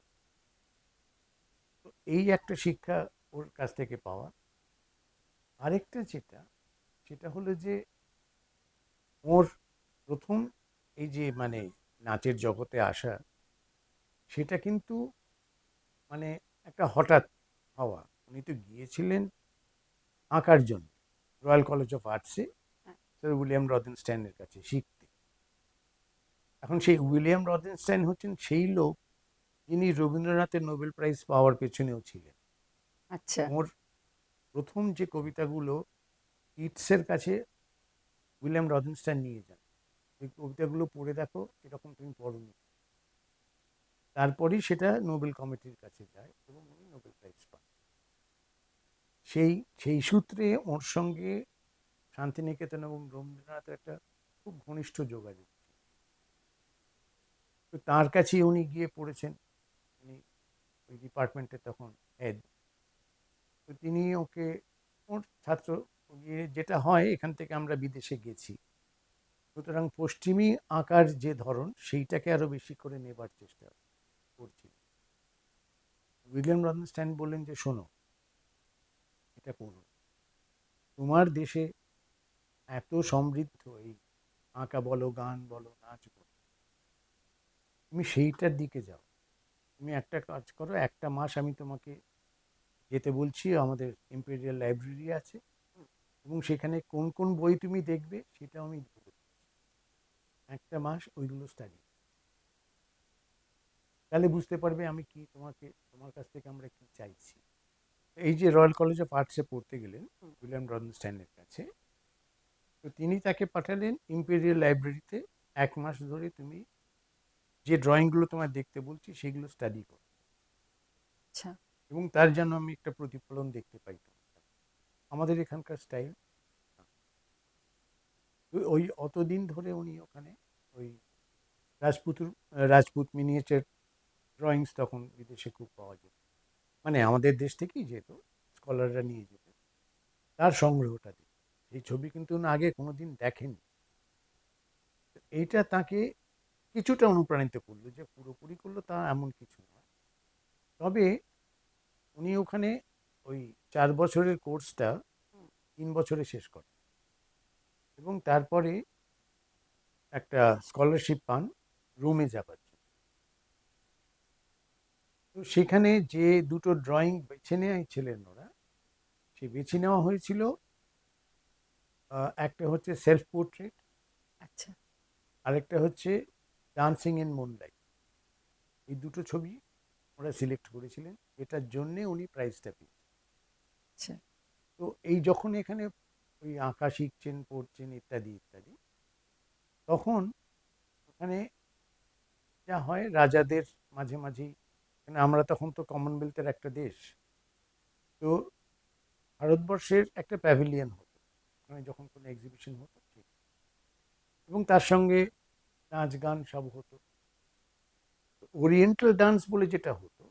তো এই একটা শিক্ষা ওর কাছ থেকে পাওয়া। আরেকটা যেটা, সেটা হলো যে ওর প্রথম এই যে মানে নাচের জগতে আসা, সেটা কিন্তু মানে একটা হঠাৎ হওয়া। উনি তো গিয়েছিলেন আঁকার জন্য রয়্যাল কলেজ অফ আর্টসে স্যার উইলিয়াম রদিনস্টাইনের কাছে শিখতে। এখন সেই উইলিয়াম রদিনস্টাইন হচ্ছেন সেই লোক যিনি রবীন্দ্রনাথের নোবেল প্রাইজ পাওয়ার পেছনেও ছিলেন। আচ্ছা। ওর প্রথম যে কবিতাগুলো কিটসের কাছে উইলিয়াম রদিনস্টাইন নিয়ে যান, ওই কবিতাগুলো পড়ে দেখো, এরকম তুমি পড়োনি। তারপরেই সেটা নোবেল কমিটির কাছে যায় এবং উনি নোবেল প্রাইজ পান। সেই সেই সূত্রে ওর সঙ্গে শান্তিনিকেতন এবং রবীন্দ্রনাথের একটা খুব ঘনিষ্ঠ যোগাযোগ। তো তার কাছেই উনি গিয়ে পড়েছেন। উনি ওই ডিপার্টমেন্টের তখন হেড। তো তিনি ওকে, ওর ছাত্র, গিয়ে যেটা হয় এখান থেকে আমরা বিদেশে গেছি, সুতরাং পশ্চিমী আঁকার যে ধরন সেইটাকে আরো বেশি করে নেবার চেষ্টা করছি। উইলিয়াম রদিনস্টাইন বললেন যে শোনো, এটা করো, তোমার দেশে এত সমৃদ্ধ এই আঁকা বলো, গান বলো, নাচ বলো, তুমি সেইটার দিকে যাও। তুমি একটা কাজ করো, একটা মাস আমি তোমাকে যেতে বলছি, আমাদের ইম্পেরিয়াল লাইব্রেরি আছে এবং সেখানে কোন কোন বই তুমি দেখবে সেটা আমি বলে দিচ্ছি। একটা মাস ওইগুলো স্টাডি, তাহলে বুঝতে পারবে আমি কি তোমাকে, তোমার কাছ থেকে আমরা কি চাইছি। এই যে রয়্যাল কলেজ অফ আর্টসে পড়তে গেলেন উইলিয়াম রদিনস্টাইনের কাছে, তো তিনি তাকে পাঠালেন ইম্পেরিয়াল লাইব্রেরিতে। এক মাস ধরে তুমি যে ড্রয়িংগুলো তোমায় দেখতে বলছি সেগুলো স্টাডি করো, আচ্ছা। এবং তার জন্য আমি একটা প্রতিফলন দেখতে পাই আমাদের এখানকার স্টাইল। ওই অতদিন ধরে উনি ওখানে ওই রাজপুতুর রাজপুত মিনিয়েচার ড্রয়িংস তখন বিদেশে খুব পাওয়া যেত, মানে আমাদের দেশ থেকেই যেত, স্কলাররা নিয়ে যেত, তার সংগ্রহটা দিত। এই ছবি কিন্তু উনি আগে কোনোদিন দেখেনি। এইটা তাকে কিছুটা অনুপ্রাণিত করলো, যে পুরোপুরি করলো তা এমন কিছু নয়। তবে উনি ওখানে ওই 4 বছরের কোর্সটা 3 বছরে শেষ করেন এবং তারপরে একটা স্কলারশিপ পান রোমে যাবার জন্য। তো সেখানে যে দুটো ড্রয়িং বেছে নিয়েছিলেন ওরা, সে বেছে নেওয়া হয়েছিল, একটা হচ্ছে সেলফ পোর্ট্রেট, আচ্ছা। আরেকটা হচ্ছে ডান্সিং ইন মুনলাইট। এই দুটো ছবি ওরা সিলেক্ট করেছিলেন, এটার জন্যে উনি প্রাইজটা পেয়েছেন। আচ্ছা। তো এই যখন এখানে ওই আঁকা শিখছেন, পড়ছেন, ইত্যাদি ইত্যাদি, তখন ওখানে যা হয় রাজাদের মাঝে মাঝেই, মানে আমরা তখন তো কমনওয়েলথের একটা দেশ, তো ভারতবর্ষের একটা প্যাভিলিয়ন হতো ওখানে যখন কোনো এক্সিবিশন হতো, ঠিক, এবং তার সঙ্গে নাচ গান সব হতো। ওরিয়েন্টাল ডান্স বলে যেটা হতো,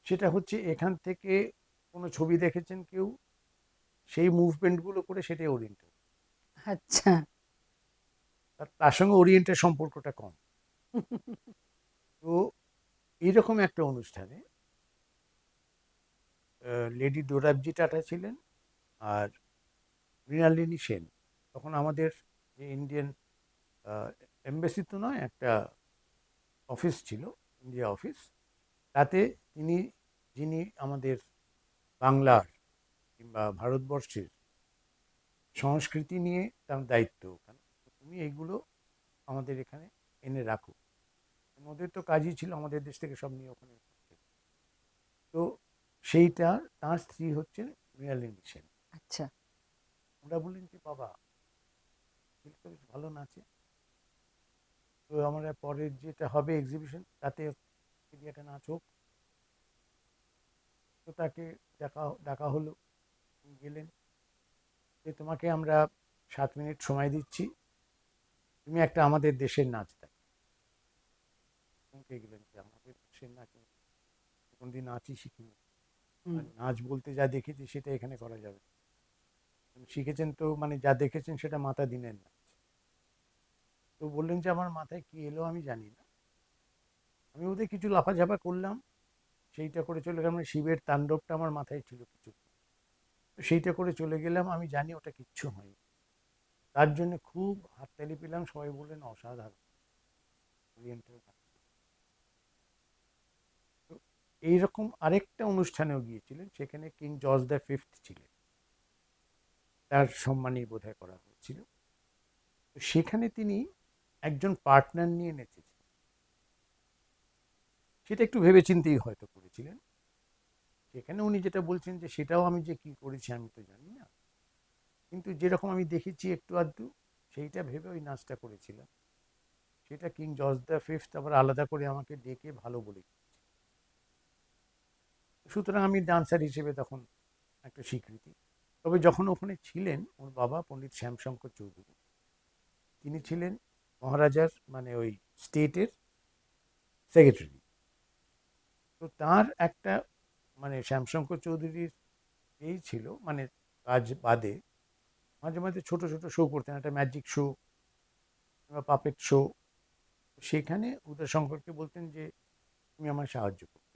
সেটা হচ্ছে এখান থেকে কোনো ছবি দেখেছেন কেউ, সেই মুভমেন্টগুলো করে, সেটাই ওরিয়েন্টাল। আচ্ছা। তার সঙ্গে ওরিয়েন্টের সম্পর্কটা কম। তো এইরকম একটা অনুষ্ঠানে লেডি ডোরাবজি টাটা ছিলেন, আর মৃণালিনী সেন, তখন আমাদের যে ইন্ডিয়ান এমবাসি তো নয়, একটা অফিস ছিল, ইন্ডিয়া অফিস, তাতে তিনি, যিনি আমাদের বাংলার কিংবা ভারতবর্ষের সংস্কৃতি নিয়ে তার দায়িত্ব ওখানে, তো তুমি এইগুলো আমাদের এখানে এনে রাখো। ওদের তো কাজই ছিল আমাদের দেশ থেকে সব নিয়ে ওখানে। তো সেইটা, তার স্ত্রী হচ্ছেন মৃণালিনী সেন। আচ্ছা। ওরা বললেন যে বাবা, ছেলে তো বেশ ভালো নাচে, তো আমরা পরের যেটা হবে এক্সিবিশন তাতে যদি একটা নাচ হোক, তো তাকে ডাকা হলো, তিনি গেলেন, যে তোমাকে আমরা 7 মিনিট সময় দিচ্ছি, তুমি একটা আমাদের দেশের নাচ দেখো। চমকে গেলেন যে আমাদের দেশের নাচ, কোনদিন নাচই শিখিনি, হুম, আর নাচ বলতে যা দেখেছি সেটা এখানে করা যাবে না। শিখেছেন তো মানে যা দেখেছেন সেটা মাথা দিনের নাচ। তো বললেন যে আমার মাথায় কি এলো আমি জানি না, আমি ওদের কিছু লাফাঝাপা করলাম, সেইটা করে চলে গেলাম, মানে শিবের তাণ্ডবটা আমার মাথায় ছিল কিছু, তো সেইটা করে চলে গেলাম, আমি জানি ওটা কিচ্ছু হয়নি। তার জন্য খুব হাততালি পেলাম, সবাই বললেন অসাধারণ ওরিয়েন্টাল নাচ। তো এইরকম আরেকটা অনুষ্ঠানেও গিয়েছিলেন, সেখানে কিং জর্জ দ্য ফিফথ ছিলেন, তার সম্মানই বোধহয় করা হয়েছিল। তো সেখানে তিনি একজন পার্টনার নিয়ে নেচেছেন, সেটা একটু ভেবেচিন্তেই হয়তো করেছিলেন। সেখানে উনি যেটা বলছেন যে সেটাও আমি যে কি করেছি আমি তো জানি না, কিন্তু যেরকম আমি দেখেছি একটু আধটু, সেইটা ভেবে ওই নাচটা করেছিলাম। সেটা কিং জর্জ দ্য ফিফথ আবার আলাদা করে আমাকে ডেকে ভালো বলে গিয়েছে। সুতরাং আমি ডান্সার হিসেবে তখন একটা স্বীকৃতি। তবে যখন ওখানে ছিলেন ওর বাবা পণ্ডিত শ্যামশঙ্কর চৌধুরী, তিনি ছিলেন মহারাজার মানে ওই স্টেটের সেক্রেটারি। তো তার একটা মানে শ্যামশঙ্কর চৌধুরীর এই ছিল মানে কাজ বাদে মাঝে মাঝে ছোট ছোট শো করতেন, একটা ম্যাজিক শো কিংবা পাপেট শো। সেখানে উদয়শঙ্করকে বলতেন যে তুমি আমার সাহায্য করো।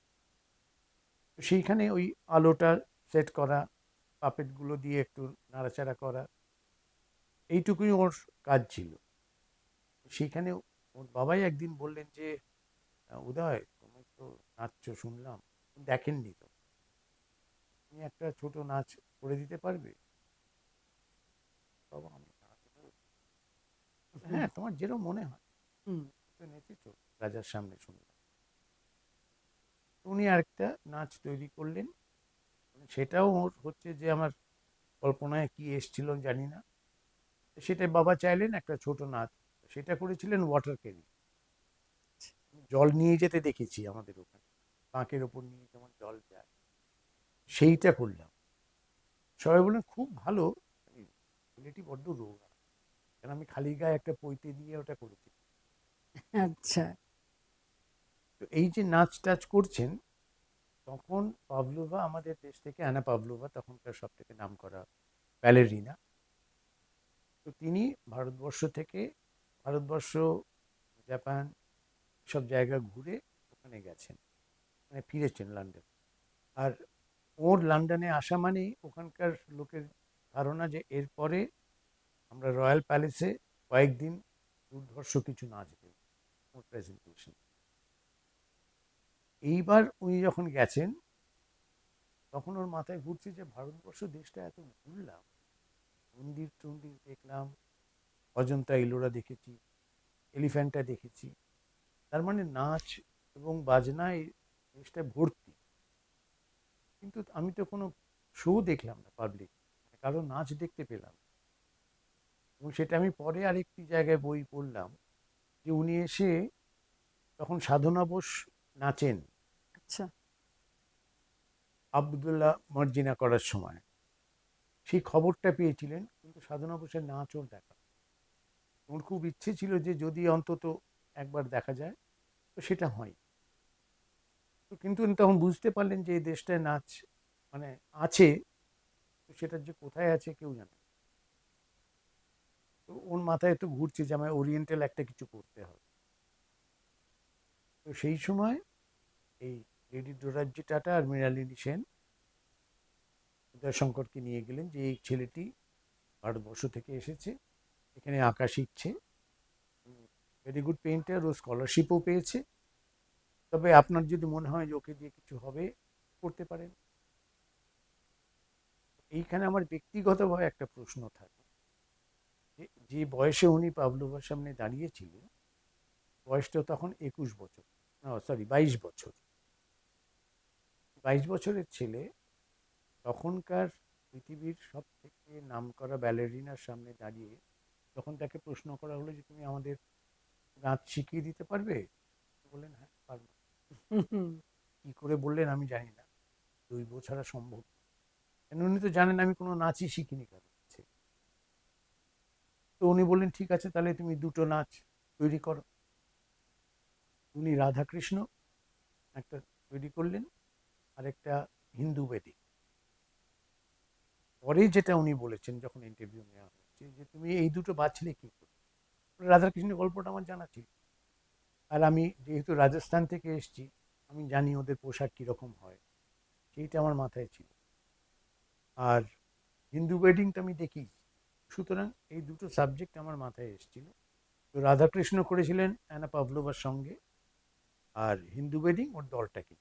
তো সেইখানে ওই আলোটা সেট করা, পাপেটগুলো দিয়ে একটু নাড়াচাড়া করা, এইটুকুই ওর কাজ ছিল। সেখানে ওর বাবাই একদিন বললেন যে উদয় তুমি তো নাচছো শুনলাম, দেখেননি তো, তুমি একটা ছোট নাচ করে দিতে পারবে? বাবা আমি নাচবো? হুম, হ্যাঁ তোমার যেরকম মনে হয়, হুম, তো নেচেছো রাজার সামনে শুনলাম। তো উনি আরেকটা নাচ তৈরি করলেন, সেটাও ওর হচ্ছে যে আমার কল্পনায় কি এসছিল জানি না, সেটা বাবা চাইলেন একটা ছোট নাচ, সেটা করেছিলেন ওয়াটার ক্যারি, জল নিয়ে যেতে দেখেছি আমাদের ওখানে, বাঁকের ওপর নিয়ে যেমন জল যায়, সেইটা করলাম। সবাই বললেন খুব ভালো, এই ছেলেটি বড্ড রোগা, কারণ আমি খালি গায়ে একটা পৈতে দিয়ে ওটা করেছি। আচ্ছা, তো এই যে নাচ টাচ করছেন, তখন পাভলোভা আমাদের দেশ থেকে, অ্যানা পাভলোভা তখনকার সব থেকে নাম করা ব্যালেরিনা, তো তিনি ভারতবর্ষ থেকে, ভারতবর্ষ, জাপান, সব জায়গা ঘুরে ওখানে গেছেন, মানে ফিরেছেন লন্ডন। আর ওর লন্ডনে আসা মানেই ওখানকার লোকের ধারণা যে এরপরে আমরা রয়্যাল প্যালেসে কয়েকদিন দুর্ধর্ষ কিছু নাচ দেব, ওর প্রেজেন্টেশন। এইবার উনি যখন গেছেন তখন ওর মাথায় ঘুরছে যে ভারতবর্ষ দেশটা এত ঘুরলাম, মন্দির টন্দির দেখলাম, অজন্তা ইলোরা দেখেছি, এলিফ্যান্টা দেখেছি, তার মানে নাচ এবং বাজনায় দেশটা ভর্তি, কিন্তু আমি তো কোনো শো দেখলাম না পাবলিক, কারো নাচ দেখতে পেলাম না। এবং সেটা আমি পরে আরেকটি জায়গায় বই পড়লাম যে উনি এসে তখন সাধনা বোস নাচেন আচ্ছা, আবদুল্লাহ মর্জিনা করার সময়, সেই খবরটা পেয়েছিলেন, কিন্তু সাধনা বোসের নাচও দেখা, ওর খুব ইচ্ছে ছিল যে যদি অন্তত একবার দেখা যায়, তো সেটা হয়। তো কিন্তু উনি তখন বুঝতে পারলেন যে এই দেশটায় নাচ মানে আছে, তো সেটার যে কোথায় আছে কেউ জানে না। তো ওর মাথায় তো ঘুরছে যে আমায় ওরিয়েন্টাল একটা কিছু করতে হবে। তো সেই সময় এই লেডি ডোরারজি টাটা আর মৃণালিনী সেন উদয়শঙ্করকে নিয়ে গেলেন যে এই ছেলেটি ভারতবর্ষ থেকে এসেছে, এখানে আঁকা শিখছে, ভেরি গুড পেইন্টার, ও স্কলারশিপও পেয়েছে, তবে আপনার যদি মনে হয় যে ওকে দিয়ে কিছু হবে, করতে পারেন। এইখানে আমার ব্যক্তিগতভাবে একটা প্রশ্ন থাকে যে যে বয়সে উনি পাভলোভার সামনে দাঁড়িয়েছিলেন, বয়সটা তখন 21 বছর, সরি 22 বছর, 22 বছরের ছেলে তখনকার পৃথিবীর সব থেকে নামকরা ব্যালেরিনার সামনে দাঁড়িয়ে যখন তাকে প্রশ্ন করা হলো যে তুমি আমাদের নাচ শিখিয়ে দিতে পারবে? বললেন হ্যাঁ পারবো। কি করে বললেন আমি জানি না, দৈব ছাড়া সম্ভব না। কেন উনি তো জানেন আমি কোনো নাচই শিখিনি কারো কাছে। তো উনি বললেন ঠিক আছে তাহলে তুমি দুটো নাচ তৈরি করো। উনি রাধাকৃষ্ণ একটা তৈরি করলেন, আর একটা হিন্দু বেদিক। পরে যেটা উনি বলেছেন যখন ইন্টারভিউ নেওয়া হচ্ছে যে তুমি এই দুটো বাছলে কি করে। রাধাকৃষ্ণের গল্পটা আমার জানা ছিল, আর আমি যেহেতু রাজস্থান থেকে এসেছি আমি জানি ওদের পোশাক কীরকম হয়, সেইটা আমার মাথায় ছিল। আর হিন্দু ওয়েডিংটা আমি দেখি, সুতরাং এই দুটো সাবজেক্ট আমার মাথায় এসেছিল। তো রাধাকৃষ্ণ করেছিলেন অ্যানা পাভলোভার সঙ্গে, আর হিন্দু ওয়েডিং ওর দলটাকে।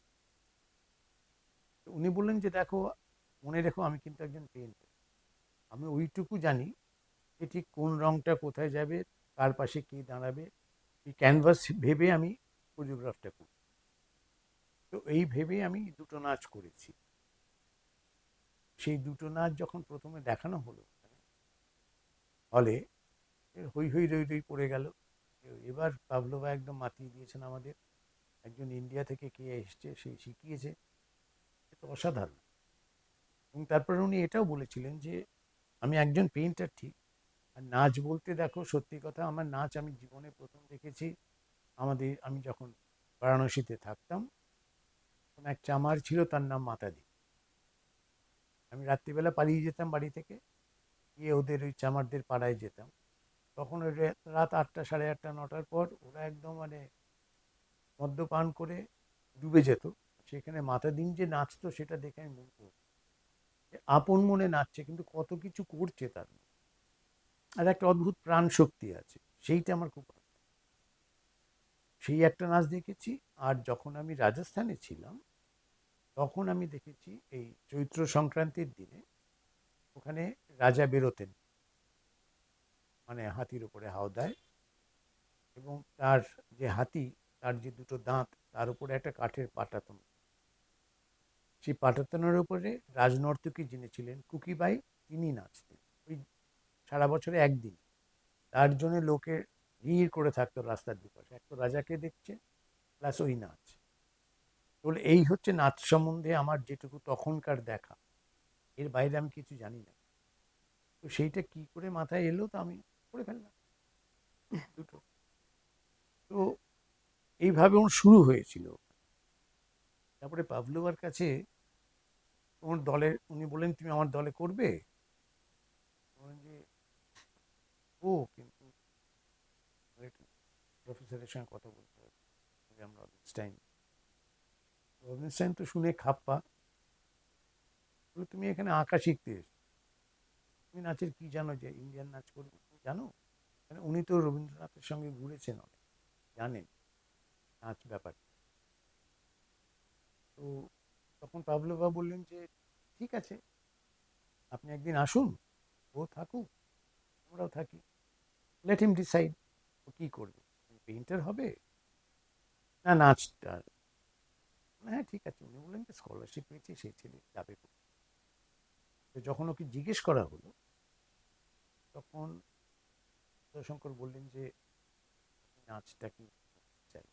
তো উনি বললেন যে দেখো, মনে রেখো আমি কিন্তু একজন পেইন্টার, আমি ওইটুকু জানি যে ঠিক কোন রংটা কোথায় যাবে, কার পাশে কে দাঁড়াবে, এই ক্যানভাস ভেবে আমি কোরিওগ্রাফটা করি। তো এই ভেবে আমি দুটো নাচ করেছি। সেই দুটো নাচ যখন প্রথমে দেখানো হলো হলে, হই হই রই রই পড়ে গেল। এবার পাভলোভা একদম মাতিয়ে দিয়েছেন আমাদের, একজন ইন্ডিয়া থেকে কে এসছে সেই শিখিয়েছে, এ তো অসাধারণ। এবং তারপরে উনি এটাও বলেছিলেন যে আমি একজন পেইন্টার ঠিক, আর নাচ বলতে দেখো সত্যি কথা আমার নাচ আমি জীবনে প্রথম দেখেছি আমি যখন বারাণসীতে থাকতাম, এক চামার ছিল তার নাম মাতাদি। আমি রাত্রিবেলা পালিয়ে যেতাম বাড়ি থেকে, গিয়ে ওদের ওই চামারদের পাড়ায় যেতাম। তখন ওই রাত 8টা, 8:30, 9টার পর ওরা একদম মানে মদ্যপান করে ডুবে যেত। সেখানে মাতাদিন যে নাচতো সেটা দেখে আমি মুগ্ধ হতাম। আপন মনে নাচছে কিন্তু কত কিছু করছে তার মধ্যে। আর একটা অদ্ভুত প্রাণ শক্তি আছে, সেইটা আমার খুব ভালো লাগে। সেই একটা নাচ দেখেছি। আর যখন আমি রাজস্থানে ছিলাম তখন আমি দেখেছি এই চৈত্র সংক্রান্তির দিনে ওখানে রাজা বেরোতেন, মানে হাতির উপরে হাওদায়, এবং তার যে হাতি, তার যে দুটো দাঁত, তার উপরে একটা কাঠের পাটাতন। সেই পাটাতনের উপরে রাজনর্তকী যিনি ছিলেন কুকিবাই, তিনি নাচতেন ওই সারা বছরে একদিন। তার জন্য লোকে ভিড় করে থাকতো রাস্তার দুপাশে, এক তো রাজাকে দেখছে প্লাস ওই নাচ। বলে এই হচ্ছে নাচ সম্বন্ধে আমার যেটুকু তখনকার দেখা, এর বাইরে আমি কিছু জানি না। তো সেইটা কি করে মাথায় এলো তো আমি করে ফেললাম দুটো। তো এইভাবে ওর শুরু হয়েছিল। তারপরে পাভলোভার কাছে ওর দলে উনি বললেন তুমি আমার দলে করবে। বললেন যে ও কিন্তু প্রফেসরের সঙ্গে কথা বলতে হবে, রবিনস্টাইন। রবিনস্টাইন তো শুনে খাপ্পা, বলে তুমি এখানে আঁকা শিখতে এসো, তুমি নাচের কি জানো যে ইন্ডিয়ান নাচ করবে, তুমি জানো? মানে উনি তো রবীন্দ্রনাথের সঙ্গে ঘুরেছেন অনেক, জানেন নাচ ব্যাপার। তো তখন পাভলোভা বললেন যে ঠিক আছে আপনি একদিন আসুন, ও থাকুক আমরাও থাকি, লেট হিম ডিসাইড ও কী করবে, পেইন্টার হবে না নাচটা। হ্যাঁ ঠিক আছে। উনি বললেন যে স্কলারশিপ পেয়েছে সেই ছেলে যাবে। তো যখন ওকে জিজ্ঞেস করা হলো তখন উদয়শঙ্কর বললেন যে নাচটা কি চাই।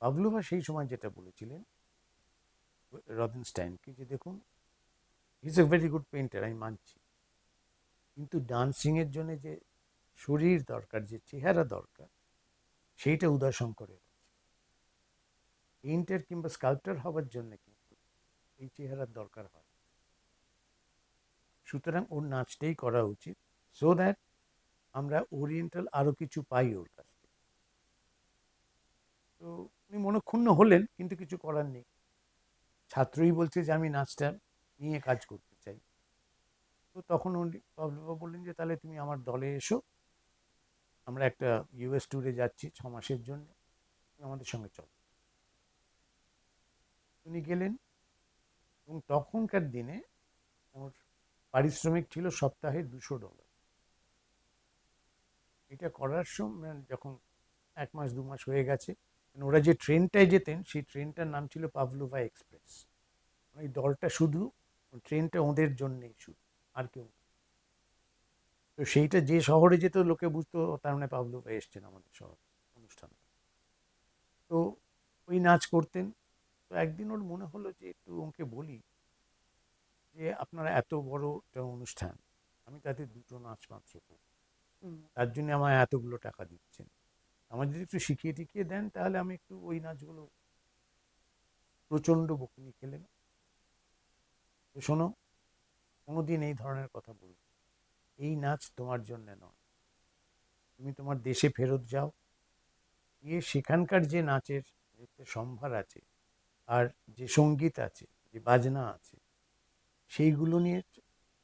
পাভলোভা সেই সময় যেটা বলেছিলেন রবিনস্টাইনকে যে দেখুন he is a very good painter, আমি মানছি, কিন্তু ডান্সিংয়ের জন্য যে শরীর দরকার, যে চেহারা দরকার, সেইটা উদয়শঙ্করের আছে। পেইন্টার কিংবা স্কাল্পটার হওয়ার জন্য কিন্তু এই চেহারার দরকার হয়। সুতরাং ওর নাচটাই করা উচিত, সো দ্যাট আমরা ওরিয়েন্টাল আরও কিছু পাই ওর কাছ থেকে। তো উনি মনক্ষুণ্ণ হলেন, কিন্তু কিছু করার নেই। ছাত্রই বলছে যে আমি নাচটা নিয়ে কাজ করতে চাই। তো তখন উনি পাভলোভা বললেন যে তাহলে তুমি আমার দলে এসো, আমরা একটা ইউএস ট্যুরে যাচ্ছি 6 মাসের জন্য, তুমি আমাদের সঙ্গে চলো। উনি গেলেন, এবং তখনকার দিনে ওর পারিশ্রমিক ছিল সপ্তাহে $200। এটা করার সময় যখন 1 মাস 2 মাস হয়ে গেছে, ওরা যে ট্রেনটায় যেতেন সেই ট্রেনটার নাম ছিল পাভলোভা এক্সপ্রেস। ওই দলটা শুধু ট্রেনটা ওদের জন্যেই শুধু, আর কেউ না। তো সেইটা যে শহরে যেত লোকে বুঝতো তার মানে পাভলোভা এসছেন আমাদের শহরে অনুষ্ঠান। তো ওই নাচ করতেন। তো একদিন ওর মনে হলো যে একটু ওকে বলি যে আপনারা এত বড় একটা অনুষ্ঠান, আমি তাতে দুটো নাচ মাত্র করব, হুম, তার জন্য আমায় এতগুলো টাকা দিচ্ছেন, আমার যদি একটু শিখিয়ে টিখিয়ে দেন তাহলে আমি একটু ওই নাচগুলো। প্রচণ্ড বকুনি খেলেন। তো শোনো, কোনোদিন এই ধরনের কথা বলবে না। এই নাচ তোমার জন্য নয়, তুমি তোমার দেশে ফেরত যাও, গিয়ে সেখানকার যে নাচের যে সম্ভার আছে আর যে সঙ্গীত আছে, যে বাজনা আছে, সেইগুলো নিয়ে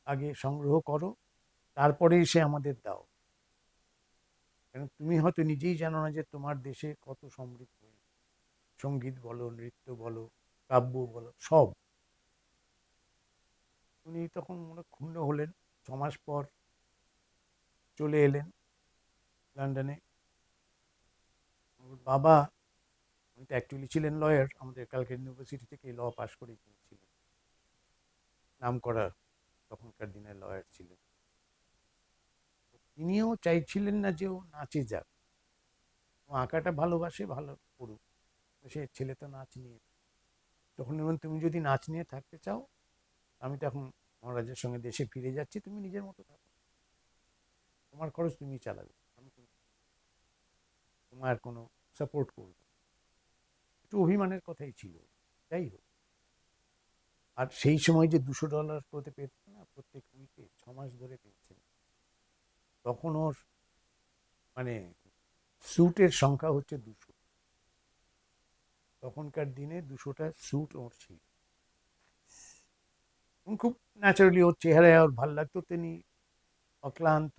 আগে সংগ্রহ করো, তারপরে এসে আমাদের দাও। কেন তুমি হয়তো নিজেই জানো না যে তোমার দেশে কত সমৃদ্ধ, সঙ্গীত বলো, নৃত্য বলো, কাব্য বলো, সব। উনি তখন মনে ক্ষুণ্ণ হলেন। 6 মাস পর চলে এলেন লন্ডনে। ওর বাবা, উনি তো অ্যাকচুয়ালি ছিলেন লয়ার, আমাদের ক্যালকাটা ইউনিভার্সিটি থেকে ল পাশ করে গিয়েছিলেন, নাম করা তখনকার দিনের লয়ার ছিলেন। তিনিও চাইছিলেন না যে ও নাচে যাক, ও আঁকাটা ভালোবাসে, ভালো করুক, সে ছেলে তো নাচ নিয়ে। তখন বললেন, তুমি যদি নাচ নিয়ে থাকতে চাও, আমি তো এখন মহারাজের সঙ্গে দেশে ফিরে যাচ্ছি, তুমি নিজের মতো থাকো, তোমার খরচ তুমি চালাবে, আমি তোমার কোনো সাপোর্ট করবো না। একটু অভিমানের কথাই ছিল। যাই হোক, আর সেই সময় যে $200 করতে পেতেন না প্রত্যেক উইকে, 6 মাস ধরে পেয়েছেন। তখন ওর মানে স্যুটের সংখ্যা হচ্ছে 200। তখনকার দিনে 200টা স্যুট ওর ছিল। এবং খুব ন্যাচারালি ওর চেহারায় ওর ভাল লাগতো, তিনি অক্লান্ত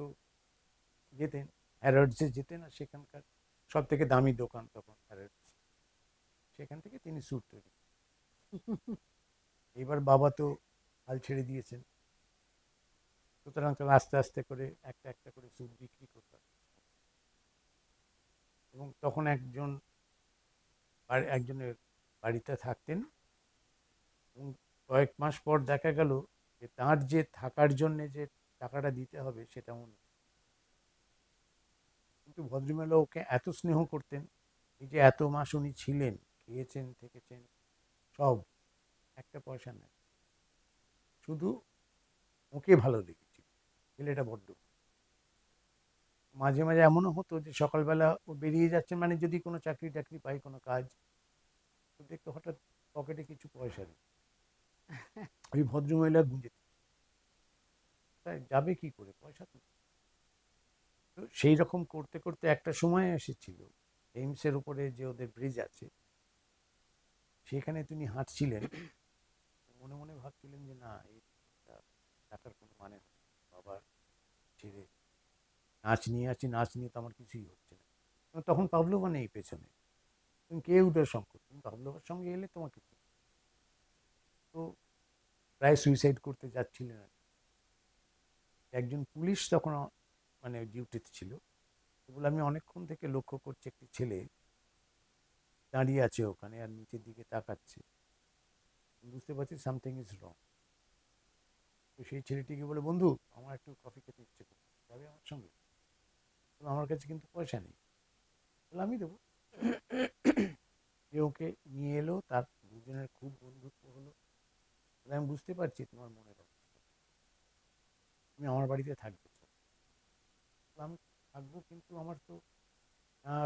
যেতেন, হ্যারডসে যেতেন, আর সেখানকার সব থেকে দামি দোকান তখন হ্যারডস, সেখান থেকে তিনি স্যুট তৈরি। এবার বাবা তো হাল ছেড়ে দিয়েছেন, সুতরাং তো আস্তে আস্তে করে একটা একটা করে স্যুট বিক্রি করতাম। এবং তখন একজনের বাড়িতে থাকতেন। এবং কয়েক মাস পর দেখা গেল যে তার যে থাকার জন্যে যে টাকাটা দিতে হবে সেটাও নেই। কিন্তু ভদ্রমহিলা ওকে এত স্নেহ করতেন, এই যে এত মাস উনি ছিলেন, খেয়েছেন, থেকেছেন, সব, একটা পয়সা নেই, শুধু ওকে ভালো লেগেছিল, ছেলেটা বড্ড। মাঝে মাঝে এমনও হতো যে সকালবেলা ও বেরিয়ে যাচ্ছেন, মানে যদি কোনো চাকরি টাকরি পাই, কোনো কাজ, তো দেখতো হঠাৎ পকেটে কিছু পয়সা নেই। ওই ভদ্রমহিলা গুঁজে দিত, তাই যাবে কি করে পয়সা তো। তো সেই রকম করতে করতে একটা সময় এসেছিল, এইমসের উপরে যে ওদের ব্রিজ আছে, সেখানে তিনি হাঁটছিলেন, মনে মনে ভাবছিলেন যে না, এই টাকার কোনো মানে হয় না, বাবা ছেড়ে নাচ নিয়ে আছি, নাচ নিয়ে তো আমার কিছুই হচ্ছে না। তখন পাবলোভা নেই পেছনে, তুমি কে উদয় শঙ্কর, তুমি পাবলোভার সঙ্গে এলে তোমাকে কি। তো প্রায় সুইসাইড করতে যাচ্ছিলেন আর কি। একজন পুলিশ তখন মানে ডিউটিতে ছিল, বলে আমি অনেকক্ষণ থেকে লক্ষ্য করছি একটি ছেলে দাঁড়িয়ে আছে ওখানে আর নিচের দিকে তাকাচ্ছে, বুঝতে পারছি সামথিং ইজ রং। তো সেই ছেলেটিকে বলে, বন্ধু আমার একটু কফি খেতে ইচ্ছে করছে, যাবে আমার সঙ্গে? আমার কাছে কিন্তু পয়সা নেই। বলে আমি দেবো। যে ওকে নিয়ে এলো, তার দুজনের খুব বন্ধুত্ব হলো। আমি বুঝতে পারছি তোমার মনের অবস্থা, তুমি আমার বাড়িতে থাকবে। আমি থাকবো, কিন্তু আমার তো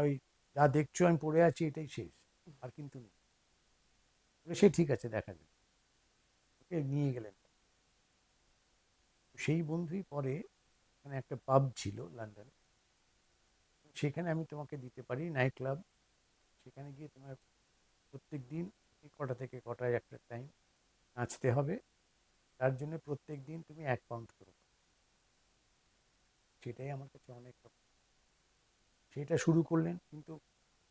ওই যা দেখছো আমি পড়ে আছি এটাই শেষ, আর কিন্তু নেই। সে ঠিক আছে, দেখা যাবে। ওকে নিয়ে গেলেন। সেই বন্ধুই পরে এখানে একটা পাব ছিল লন্ডনে, সেখানে আমি তোমাকে দিতে পারি নাইট ক্লাব, সেখানে গিয়ে তোমার প্রত্যেক দিন কটা থেকে কটায় একটা টাইম নাচতে হবে, তার জন্য প্রত্যেক দিন তুমি 1 পাউন্ড করে পাবে। সেটাই আমার কাছে অনেক রকম। সেটা শুরু করলেন, কিন্তু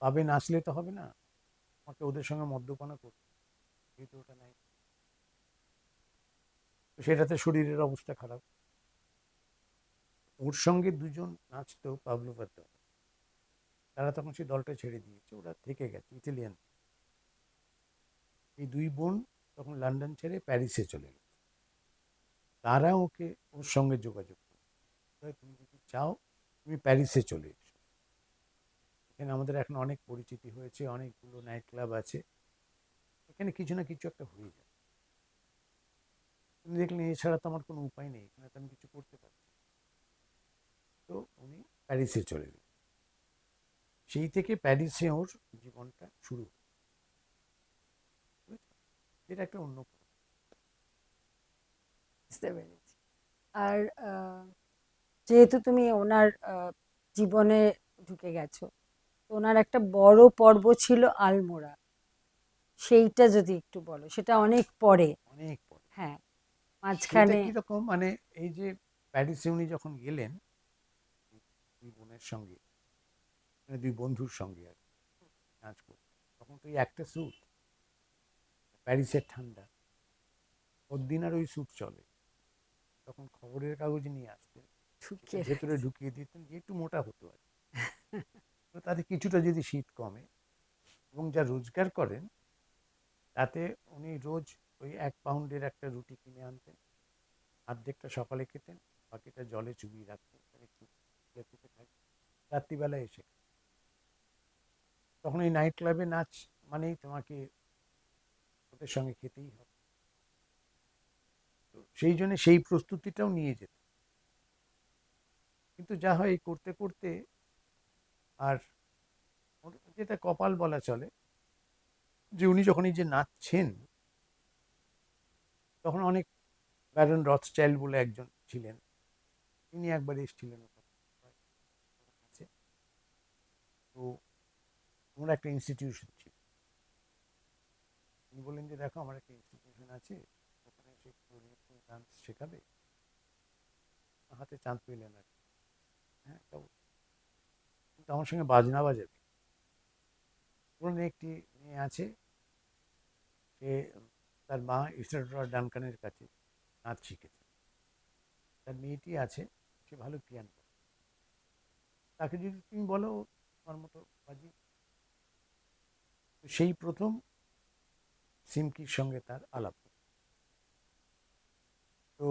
পাবে নাচলে তো হবে না, আমাকে ওদের সঙ্গে মদ্যপানও করতে, যেহেতু ওটা নাই। তো সেটাতে শরীরের অবস্থা খারাপ। ওর সঙ্গে দুজন নাচতো পাবলোভার দল, তারা তখন সেই দলটা ছেড়ে দিয়েছে, ওরা থেকে গেছে ইটালিয়ান। এই দুই বোন তখন লন্ডন ছেড়ে প্যারিসে চলে গেছে, তারা ওকে ওর সঙ্গে যোগাযোগ করে হয় তুমি যদি চাও তুমি প্যারিসে চলে এসো, এখানে আমাদের এখন অনেক পরিচিতি হয়েছে, অনেকগুলো নাইট ক্লাব আছে, এখানে কিছু না কিছু একটা হয়ে যায়। তুমি দেখলেন এছাড়া তো আমার কোনো উপায় নেই, এখানে তো আমি কিছু করতে পারছি না। তো উনি প্যারিসে চলে গেলেন, সেই থেকে প্যারিসে ওর জীবনটা শুরু, বুঝেছো? এটা একটা অন্য বুঝতে পেরেছি। আর যেহেতু তুমি ওনার জীবনে ঢুকে গেছো, তো ওনার একটা বড় পর্ব ছিল আলমোড়া, সেইটা যদি একটু বলো, সেটা অনেক পরে। অনেক পরে। হ্যাঁ, সেইটা মাঝখানে। কিরকম মানে, এই যে প্যারিসে উনি যখন গেলেন দুই বোনের সঙ্গে, মানে দুই বন্ধুর সঙ্গে আর কি, কাজ করতে, তখন তো ওই একটা স্যুট, প্যারিসের ঠান্ডা, ওর দিন আর ওই স্যুট চলে, তখন খবরের কাগজ নিয়ে আসতেন, সেটা ঢুকিয়ে ভেতরে ঢুকিয়ে দিতেন যে একটু মোটা হতো আর কি। তো তাতে কিছুটা যদি শীত কমে, এবং যা রোজগার করেন তাতে উনি রোজ ওই 1 পাউন্ডের একটা রুটি কিনে আনতেন, অর্ধেকটা সকালে খেতেন, বাকিটা জলে চুবিয়ে রাখতেন, একটু খেতে থাকতেন, রাত্রিবেলায় এসে। তখন এই নাইট ক্লাবে নাচ মানেই তোমাকে ওদের সঙ্গে খেতেই হবে, তো সেই জন্য সেই প্রস্তুতিটাও নিয়ে যেত। কিন্তু যা হয় এই করতে করতে, আর ওর যেটা কপাল বলা চলে, যে উনি যখন এই যে নাচছেন, তখন অনেক ব্যারন রথস্টাইল্ড বলে একজন ছিলেন, তিনি একবার এসেছিলেন ওর কাছে। তো ওনার একটা ইনস্টিটিউশন ছিল, তিনি বললেন যে দেখো আমার একটা ইনস্টিটিউশন আছে, ওখানে এসে একটু ডান্স শেখাবে, হাতে চাঁদ পেলেন আর কি। হ্যাঁ, কিন্তু আমার সঙ্গে বাজনা বাজাবে। পুরনো একটি মেয়ে আছে, সে তার মা ইস্টারডরা ডানকানের কাছে নাচ শিখেছে, তার মেয়েটি আছে, সে ভালো পিয়ানো করে, তাকে যদি তুমি বলো আমার মতো বাজি। তো সেই প্রথম সিমকির সঙ্গে তার আলাপ। তো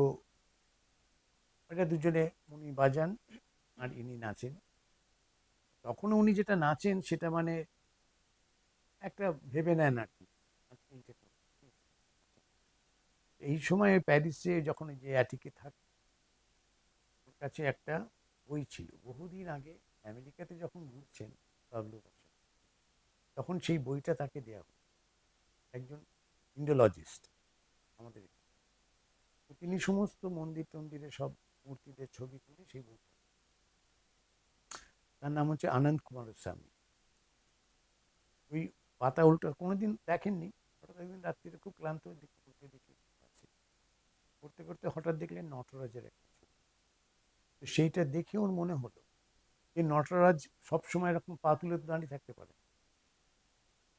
এটা দুজনে, উনি বাজান আর ইনি নাচেন। তখনও উনি যেটা নাচেন সেটা মানে একটা ভেবে নেন আর কি, আচ্ছা, এইটা করো। এই সময় প্যারিসে যখন এই যে অ্যাটিকে থাকে, ওর কাছে একটা বই ছিল বহুদিন আগে, আমেরিকাতে যখন ঘুরছেন পাবলো বসে, তখন সেই বইটা তাকে দেওয়া হয়, একজন ইন্ডোলজিস্ট আমাদের এখানে। তো তিনি সমস্ত মন্দির টন্দিরে সব মূর্তিদের ছবি তুলে সেই বইটা, তার নাম হচ্ছে আনন্দ কুমার স্বামী। ওই পাতা উল্টো কোনোদিন দেখেননি, হঠাৎ একদিন রাত্রিরে খুব ক্লান্ত দেখে উল্টে দেখে আছে, করতে করতে হঠাৎ দেখলেন নটরাজের একটা ছবি। তো সেইটা দেখে ওর মনে হলো যে নটরাজ সবসময় এরকম পা তুলে তো দাঁড়িয়ে থাকতে পারে,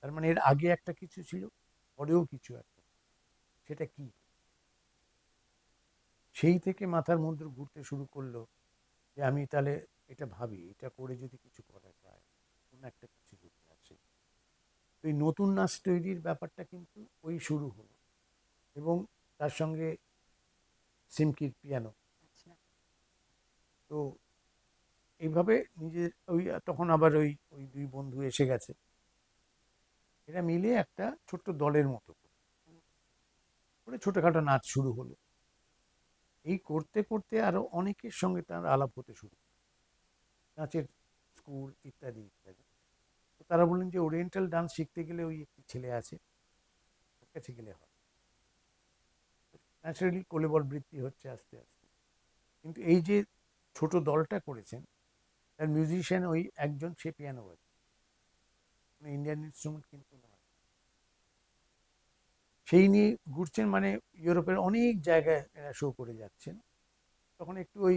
তার মানে এর আগে একটা কিছু ছিল, পরেও কিছু একটা, সেটা কি? সেই থেকে মাথার মধ্যে ঘুরতে শুরু করলো যে আমি তাহলে এটা ভাবি, এটা করে যদি কিছু করা যায়, কোনো একটা কিছু যদি আসে। তো এই নতুন নাচ তৈরির ব্যাপারটা কিন্তু ওই শুরু হলো, এবং তার সঙ্গে সিমকির পিয়ানো। আচ্ছা। তো এইভাবে নিজের ওই, তখন আবার ওই ওই দুই বন্ধু এসে গেছে, এরা মিলে একটা ছোট্ট দলের মতো করে ছোটখাটো নাচ শুরু হলো। এই করতে করতে আরো অনেকের সঙ্গে তার আলাপ হতে শুরু, নাচের স্কুল ইত্যাদি ইত্যাদি। তো তারা বললেন যে ওরিয়েন্টাল ডান্স শিখতে গেলে ওই একটি ছেলে আছে, ওর কাছে গেলে হয়। ন্যাচারালি কোলেবর বৃত্তি হচ্ছে আস্তে আস্তে। কিন্তু এই যে ছোট দলটা করেছেন, তার মিউজিশিয়ান ওই একজন, সে পিয়ানো বাজে, মানে ইন্ডিয়ান ইনস্ট্রুমেন্ট কিন্তু নয়। সেই নিয়ে ঘুরছেন, মানে ইউরোপের অনেক জায়গায় এরা শো করে যাচ্ছেন। তখন একটু ওই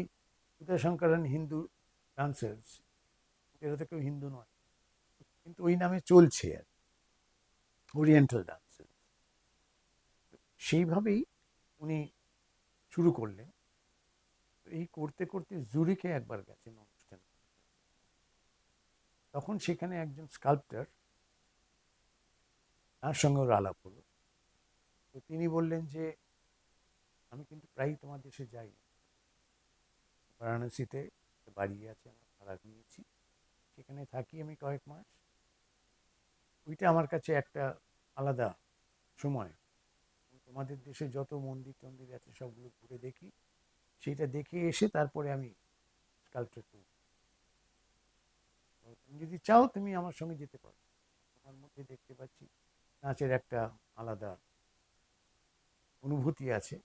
উদয়শঙ্করন হিন্দু ডান্সার্স, এরা তো কেউ হিন্দু নয়, কিন্তু ওই নামে চলছে আর, ওরিয়েন্টাল ডান্সার্স। সেইভাবেই উনি শুরু করলেন। এই করতে করতে জুরিকে একবার গেছেন অনুষ্ঠান, তখন সেখানে একজন স্কাল্পটার, তার সঙ্গে ওর আলাপ হলো। তো তিনি বললেন যে আমি কিন্তু প্রায়ই তোমার দেশে যাই, বারাণসীতে একটা বাড়ি আছে, আমার ভাড়া নিয়েছি, সেখানে থাকি আমি কয়েক মাস। ওইটা আমার কাছে একটা আলাদা সময়। তোমাদের দেশে যত মন্দির টন্দির আছে সবগুলো ঘুরে দেখি, সেটা দেখে এসে তারপরে আমি স্কাল্পচার করি। তো তুমি যদি চাও তুমি আমার সঙ্গে যেতে পারো। তোমার মধ্যে দেখতে পাচ্ছি নাচের একটা আলাদা অনুভূতি আছে,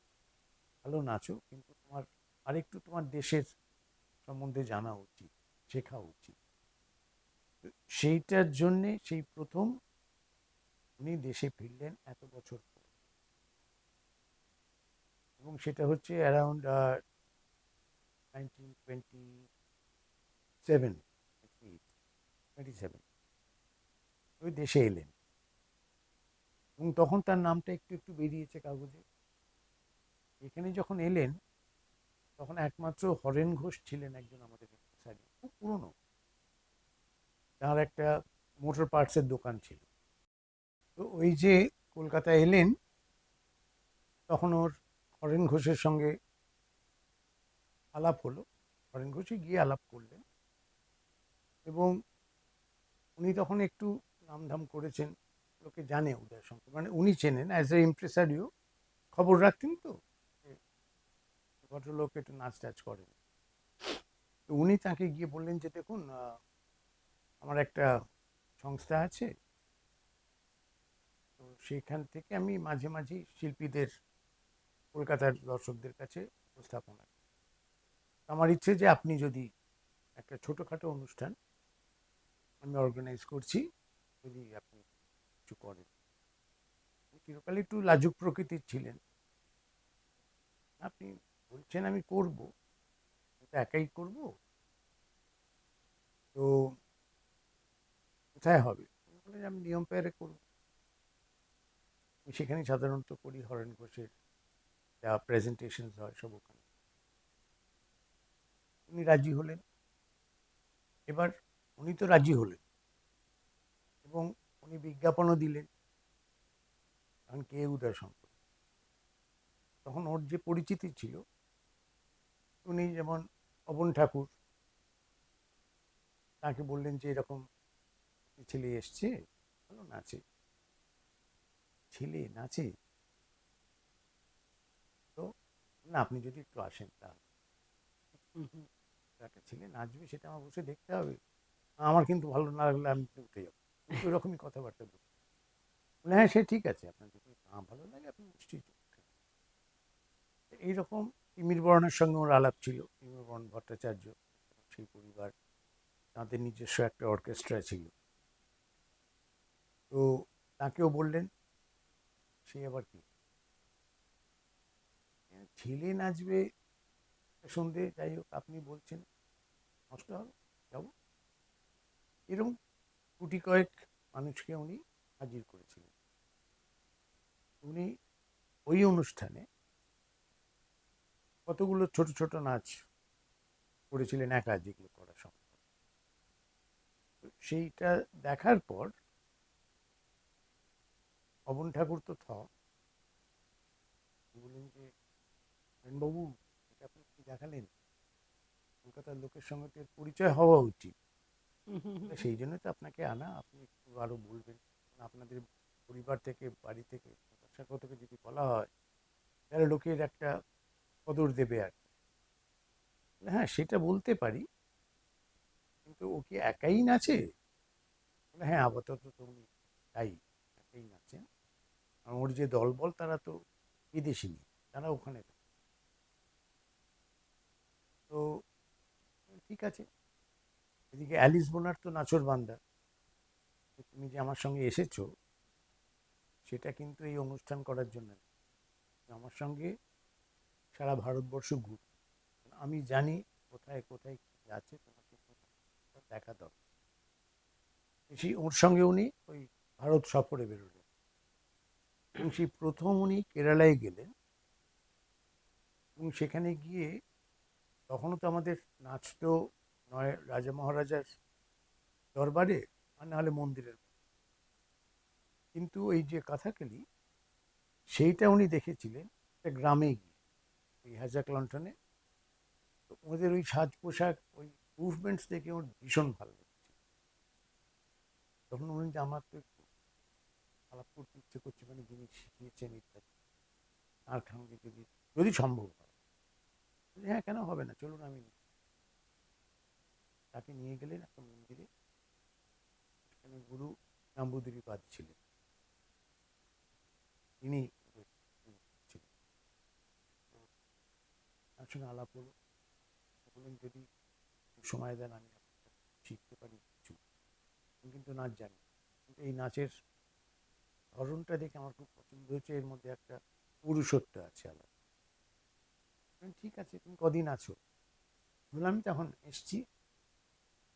ভালো নাচো, কিন্তু তোমার আরেকটু তোমার দেশের সম্বন্ধে জানা উচিত, শেখা উচিত। তো সেইটার জন্যে সেই প্রথম উনি দেশে ফিরলেন এত বছর পর, এবং সেটা হচ্ছে অ্যারাউন্ড 1927, 27 ওই দেশে এলেন, এবং তখন তার নামটা একটু একটু বেরিয়েছে কাগজে। এখানে যখন এলেন তখন একমাত্র হরেন ঘোষ ছিলেন একজন আমাদের এমপ্রেসারিও, খুব পুরনো। তার একটা মোটর পার্টসের দোকান ছিল। তো ওই যে কলকাতায় এলেন, তখন ওর হরেন ঘোষের সঙ্গে আলাপ হলো। হরেন ঘোষই গিয়ে আলাপ করলেন, এবং উনি তখন একটু নামধাম করেছেন, লোকে জানে উদয় শঙ্কর, মানে উনি চেনেন অ্যাজ এ ইমপ্রেসারিও, খবর রাখতেন তো যে ভদ্রলোক একটু নাচ টাচ করেন। তো উনি তাকে গিয়ে বললেন যে দেখুন, আমার একটা সংস্থা আছে, তো সেইখান থেকে আমি মাঝে মাঝে শিল্পীদের কলকাতার দর্শকদের কাছে উপস্থাপনা করি। আমার ইচ্ছে যে আপনি যদি একটা ছোটোখাটো অনুষ্ঠান আমি অর্গানাইজ করছি, যদি আপনি কিছু করেন। চিরকাল একটু লাজুক প্রকৃতির ছিলেন। আপনি বলছেন আমি করব, তো একাই করব, তো কোথায় হবে? বলে আমি নিয়ম পেয়ারে করব। আমি সেখানেই সাধারণত করি, হরেন ঘোষের যা প্রেজেন্টেশন হয় সব ওখানে। উনি রাজি হলেন। এবার উনি তো রাজি হলেন, এবং উনি বিজ্ঞাপনও দিলেন, কারণ কে উদয় শঙ্কর। তখন ওর যে পরিচিতি ছিল, উনি যেমন অবন ঠাকুর, তাকে বললেন যে এরকম ছেলে এসছে, ভালো নাচে, ছেলে নাচে, তো না আপনি যদি একটু আসেন তাহলে। একটা ছেলে নাচবে সেটা আমার বসে দেখতে হবে, আমার কিন্তু ভালো না লাগলে আমি উঠে যাবো। কিন্তু ওরকমই কথাবার্তা বলি। বলে হ্যাঁ সে ঠিক আছে, আপনার যদি না ভালো লাগে আপনি নিশ্চয়ই চলুন। এইরকম তিমির বরণের সঙ্গে ওর আলাপ ছিল। তিমির বরণ ভট্টাচার্য, সেই পরিবার, তাদের নিজস্ব একটা অর্কেস্ট্রা ছিল। তো তাকেও বললেন, সে আবার কি ছেলে নাচবে সন্ধে, যাই হোক আপনি বলছেন নষ্ট হবে, যাবো। এরকম গুটি কয়েক মানুষকে উনি হাজির করেছিলেন। উনি ওই অনুষ্ঠানে কতগুলো ছোট ছোট নাচ করেছিলেন একা, যেগুলো করা সম্ভব। তো সেইটা দেখার পর অবন ঠাকুর তো বললেন যে বাবু, এটা আপনি কি দেখালেন, কলকাতার লোকের সঙ্গে তো এর পরিচয় হওয়া উচিত। সেই জন্য তো আপনাকে আনা, আপনি একটু আরো বলবেন। আপনাদের পরিবার থেকে, বাড়ি থেকে, শাখা থেকে যদি বলা হয় তাহলে লোকের একটা কদর দেবে আর কি। হ্যাঁ সেটা বলতে পারি, কিন্তু ও কি একাই নাচে? হ্যাঁ আপাতত তো উনি তাই একাই নাচেন, আর ওর যে দলবল তারা তো বিদেশি নেই, তারা ওখানে থাকে। তো ঠিক আছে। এদিকে অ্যালিস বোনার তো নাচর বান্দা, তুমি যে আমার সঙ্গে এসেছো সেটা কিন্তু এই অনুষ্ঠান করার জন্য না। আমার সঙ্গে সারা ভারতবর্ষ ঘুরে, আমি জানি কোথায় কোথায় কি আছে, তোমাকে দেখা দরকার। সেই ওর সঙ্গে উনি ওই ভারত সফরে বেরোলেন, এবং সেই প্রথম উনি কেরালায় গেলেন, এবং সেখানে গিয়ে তখনও তো আমাদের নাচ তো নয় রাজা মহারাজার দরবারে, আর নাহলে মন্দিরের, কিন্তু এই যে কথাকলি সেইটা উনি দেখেছিলেন একটা গ্রামে গিয়ে, এই হ্যাজাক লন্ঠনে। তো ওদের ওই সাজ পোশাক, ওই মুভমেন্টস দেখে ওর ভীষণ ভালো লেগেছে। তখন বললেন যে আমার তো একটু আলাপ করতে ইচ্ছে করছে, মানে যিনি শিখিয়েছেন ইত্যাদি, তার সঙ্গে যদি যদি সম্ভব হয়। বলছি, হ্যাঁ কেন হবে না, চলুন আমি তাকে নিয়ে গেলেন একটা মন্দিরে। সেখানে গুরু নাম্বুদিরিপাদ ছিলেন, তিনি ছিলেন। তো তার সঙ্গে আলাপ হলো, বললেন যদি সময় দেন আমি শিখতে পারি কিছু। আমি কিন্তু নাচ জানি, কিন্তু এই নাচের ধরনটা দেখে আমার খুব পছন্দ হয়েছে, এর মধ্যে একটা পুরুষত্ব আছে আলাদা। ঠিক আছে, তুমি কদিন আছো? বললাম আমি তখন এসছি।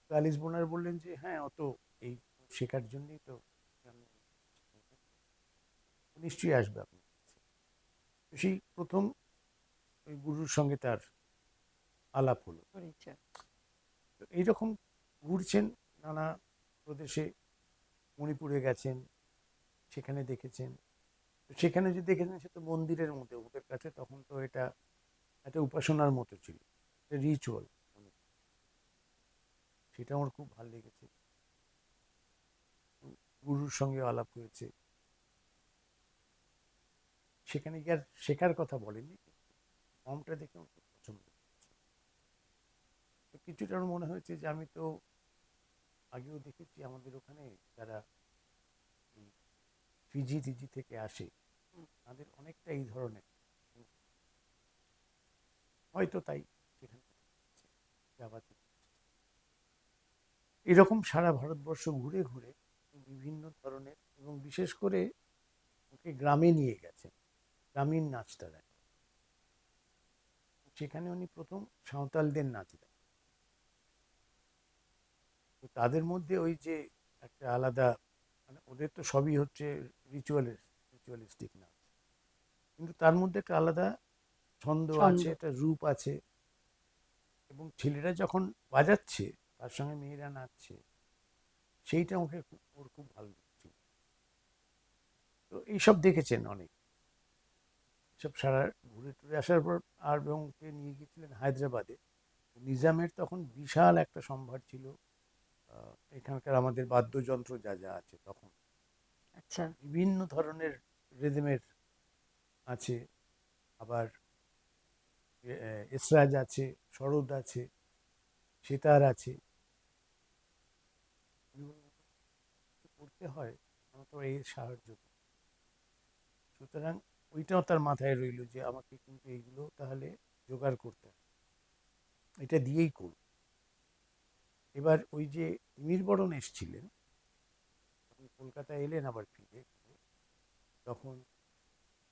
তো অ্যালিস বোনার বললেন যে হ্যাঁ, অত এই শেখার জন্যই তো আমি নিশ্চয়ই আসবে আপনি। তো সেই প্রথম ওই গুরুর সঙ্গে তার আলাপ হলো। পরিচয়। তো এইরকম ঘুরছেন নানা প্রদেশে, মণিপুরে গেছেন, সেখানে দেখেছেন। তো সেখানে যে দেখেছেন সে তো মন্দিরের মধ্যে, ওদের কাছে তখন তো এটা একটা উপাসনার মতো ছিল, রিচুয়াল। সেটা আমার খুব ভালো লেগেছে। গুরুর সঙ্গে আলাপ হয়েছে, সেখানে গিয়ে আর শেখার কথা বলেনি, ফর্মটা দেখে আমার খুব পছন্দ হয়েছে। তো কিছুটা আমার মনে হয়েছে যে আমি তো আগেও দেখেছি আমাদের ওখানে যারা এই ফিজি টিজি থেকে আসে, তাদের অনেকটা এই ধরনের, হয়তো তাই সেখানে জাভাতে এরকম সারা ভারতবর্ষ ঘুরে ঘুরে বিভিন্ন ধরনের, এবং বিশেষ করে ওকে গ্রামে নিয়ে গেছেন, গ্রামীণ নাচটা দেখ। সেখানে উনি প্রথম সাঁওতালদের নাচ দেন। তো তাদের মধ্যে ওই যে একটা আলাদা, মানে ওদের তো সবই হচ্ছে রিচুয়ালিস্টিক নাচ, কিন্তু তার মধ্যে একটা আলাদা ছন্দ ছন্দ। আছে, একটা রূপ আছে। এবং ছেলেরা যখন বাজাচ্ছে, তার সঙ্গে মেয়েরা নাচছে, সেইটা ওকে ওর খুব ভালো লাগছিল। তো এইসব দেখেছেন অনেক, সব সারা ঘুরে টুরে আসার পর আর এবং ওকে নিয়ে গিয়েছিলেন হায়দ্রাবাদে। নিজামের তখন বিশাল একটা সম্ভার ছিল, এখানকার আমাদের বাদ্যযন্ত্র যা যা আছে তখন আচ্ছা। বিভিন্ন ধরনের রিদমের আছে, আবার এসরাজ আছে, সরোদ আছে, সেতার আছে। করতে হয়, আমার তো এর সাহায্য নেই। সুতরাং ওইটাও তার মাথায় রইল যে আমাকে কিন্তু এইগুলো তাহলে জোগাড় করতে হবে, এটা দিয়েই করব। এবার ওই যে তিমির বরণ এসছিলেন, যখন কলকাতায় এলেন আবার ফিরে, তখন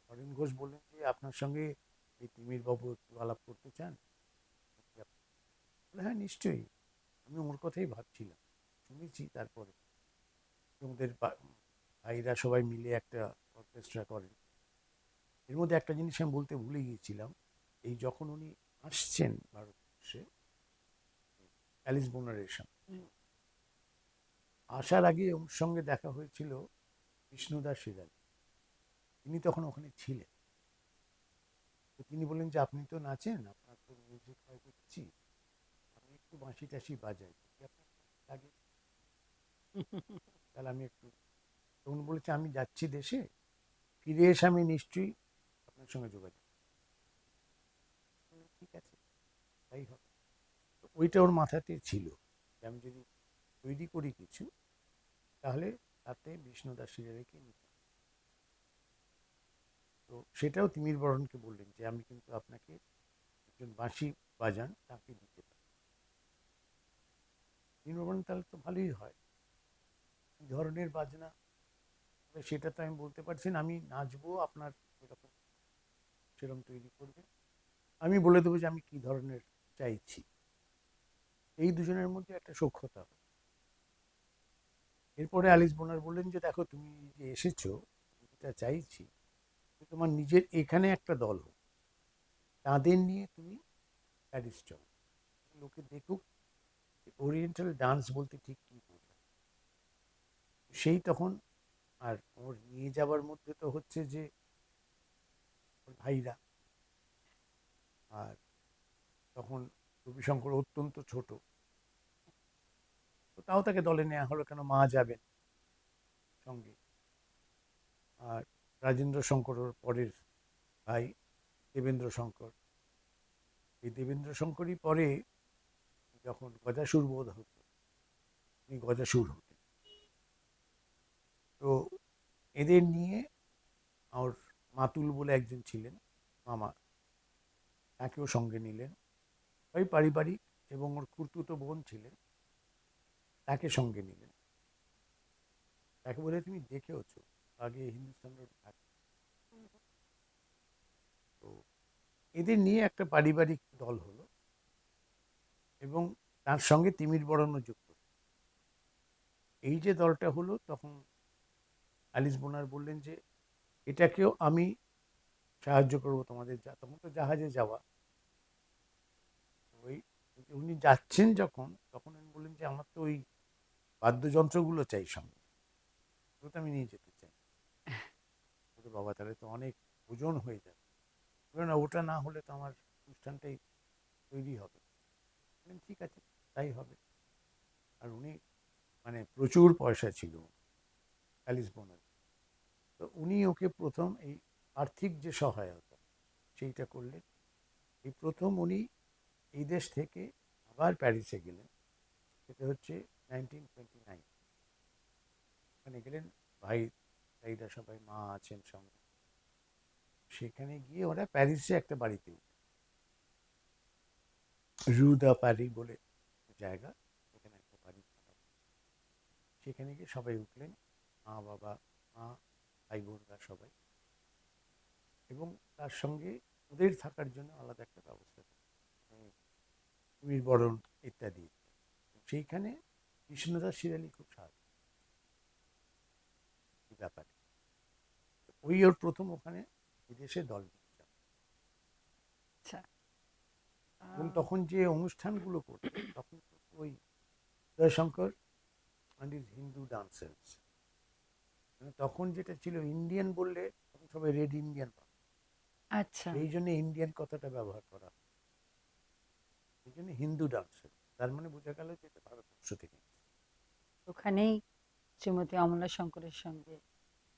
হরেন ঘোষ বললেন যে আপনার সঙ্গে এই তিমির বাবু একটু আলাপ করতে চান। হ্যাঁ নিশ্চয়ই, আমি ওর কথাই ভাবছিলাম, শুনেছি। তারপরে ওদের ভাইরা সবাই মিলে একটা অর্কেস্ট্রা করেন। এর মধ্যে একটা জিনিস আমি বলতে ভুলে গিয়েছিলাম, এই যখন উনি আসছেন ভারতবর্ষে অ্যালিস বোনারের সঙ্গে, আসার আগে ওর সঙ্গে দেখা হয়েছিল বিষ্ণুদাস সিরাজ। তিনি তখন ওখানে ছিলেন। তো তিনি বললেন যে আপনি তো নাচেন, আপনার তো মিউজিক হয় দেখছি, আমি একটু বাঁশি টাশি বাজাই, যদি আপনার লাগে তাহলে আমি একটু। তখন বলেছে আমি যাচ্ছি দেশে, ফিরে এসে আমি নিশ্চয়ই আপনার সঙ্গে যোগাযোগ। ঠিক আছে, তাই হবে। তো ওইটা ওর মাথাতে ছিল যে আমি যদি তৈরি করি কিছু, তাহলে তাতে বিষ্ণুদাস সিরাজকে নিতে। তো সেটাও তিমির বরণকে বললেন যে আমি কিন্তু আপনাকে একজন বাঁশি বাজান তাকে দিতে পারি। তিমির বরণ তাহলে তো ভালোই হয়, কী ধরনের বাজনা সেটা তো আমি বলতে পারছি না, আমি নাচবো, আপনার এরকম সেরকম তৈরি করবে, আমি বলে দেবো যে আমি কী ধরনের চাইছি। এই দুজনের মধ্যে একটা সখ্যতা। এরপরে অ্যালিস বোনার বললেন যে দেখো তুমি যে এসেছো, যেটা চাইছি তোমার নিজের এখানে একটা দল হোক, তাদের নিয়ে তুমি প্যারিস চলো, লোকে দেখুক ওরিয়েন্টাল ডান্স বলতে ঠিক কী বোঝায়। সেই তখন, আর ওর নিয়ে যাবার মধ্যে তো হচ্ছে যে ওর ভাইরা, আর তখন রবিশঙ্কর অত্যন্ত ছোট, তো তাও তাকে দলে নেওয়া হলো, কেন মা যাবেন সঙ্গে। আর রাজেন্দ্র শঙ্কর ওর পরের ভাই, দেবেন্দ্র শঙ্কর। এই দেবেন্দ্র শঙ্করই পরে যখন গজাসুর বোধ হতো, উনি গজাসুর হতেন। তো এদের নিয়ে ওর মাতুল বলে একজন ছিলেন, মামা, তাকেও সঙ্গে নিলেন। ওই পারিবারিক, এবং ওর খুড়তুতো বোন ছিলেন, তাকে সঙ্গে নিলেন। তাকে বলে তুমি দেখেওছো, আগে হিন্দুস্তান রোড থাকে। তো এদের নিয়ে একটা পারিবারিক দল হলো, এবং তার সঙ্গে তিমির বরণও যুক্ত। এই যে দলটা হলো, তখন অ্যালিস বোনার বললেন যে এটাকেও আমি সাহায্য করবো তোমাদের, তখন তো জাহাজে যাওয়া। ওই উনি যাচ্ছেন যখন, তখন উনি বললেন যে আমার তো ওই বাদ্যযন্ত্রগুলো চাই সঙ্গে, ওগুলো তো আমি নিয়ে যেতে চাই। বলে, বাবা তাহলে তো অনেক ওজন হয়ে যাবে। বলে, না ওটা না হলে তো আমার অনুষ্ঠানটাই তৈরি হবে। বললেন, ঠিক আছে, তাই হবে। আর উনি মানে প্রচুর পয়সা ছিল অ্যালিস বোনার। তো উনি ওকে প্রথম এই আর্থিক যে সহায়তা সেইটা করলেন। এই প্রথম উনি এই দেশ থেকে আবার প্যারিসে গেলেন, সেটা হচ্ছে 1929। ওখানে গেলেন, ভাই ভাইরা সবাই, মা আছেন সঙ্গে। সেখানে গিয়ে ওরা প্যারিসে একটা বাড়িতে উঠল, রু দা প্যারি বলে জায়গা, সেখানে একটা বাড়ি ভাড়া। সেখানে গিয়ে সবাই উঠলেন, মা বাবা, মা, ভাই বোনরা সবাই, এবং তার সঙ্গে ওদের থাকার জন্য আলাদা একটা ব্যবস্থা করলেন, কুমির বরণ ইত্যাদি। সেইখানে কৃষ্ণদাস শিরালি খুব সাহায্য এই ব্যাপারে। ওই ওর প্রথম ওখানে বিদেশে দল নিয়ে যাওয়া। আচ্ছা। এবং তখন যে অনুষ্ঠানগুলো করতো, তখন ওই Jaishankar and is Hindu dancers, মানে তখন যেটা ছিল, ইন্ডিয়ান বললে তখন সবাই রেড ইন্ডিয়ান পাবে, আচ্ছা। সেই জন্য ইন্ডিয়ান কথাটা ব্যবহার করা, এই জন্য হিন্দু ডান্সার, তার মানে বোঝা গেল যে এটা ভারতবর্ষ থেকে। ওখানেই শ্রীমতী অমলা শঙ্করের সঙ্গে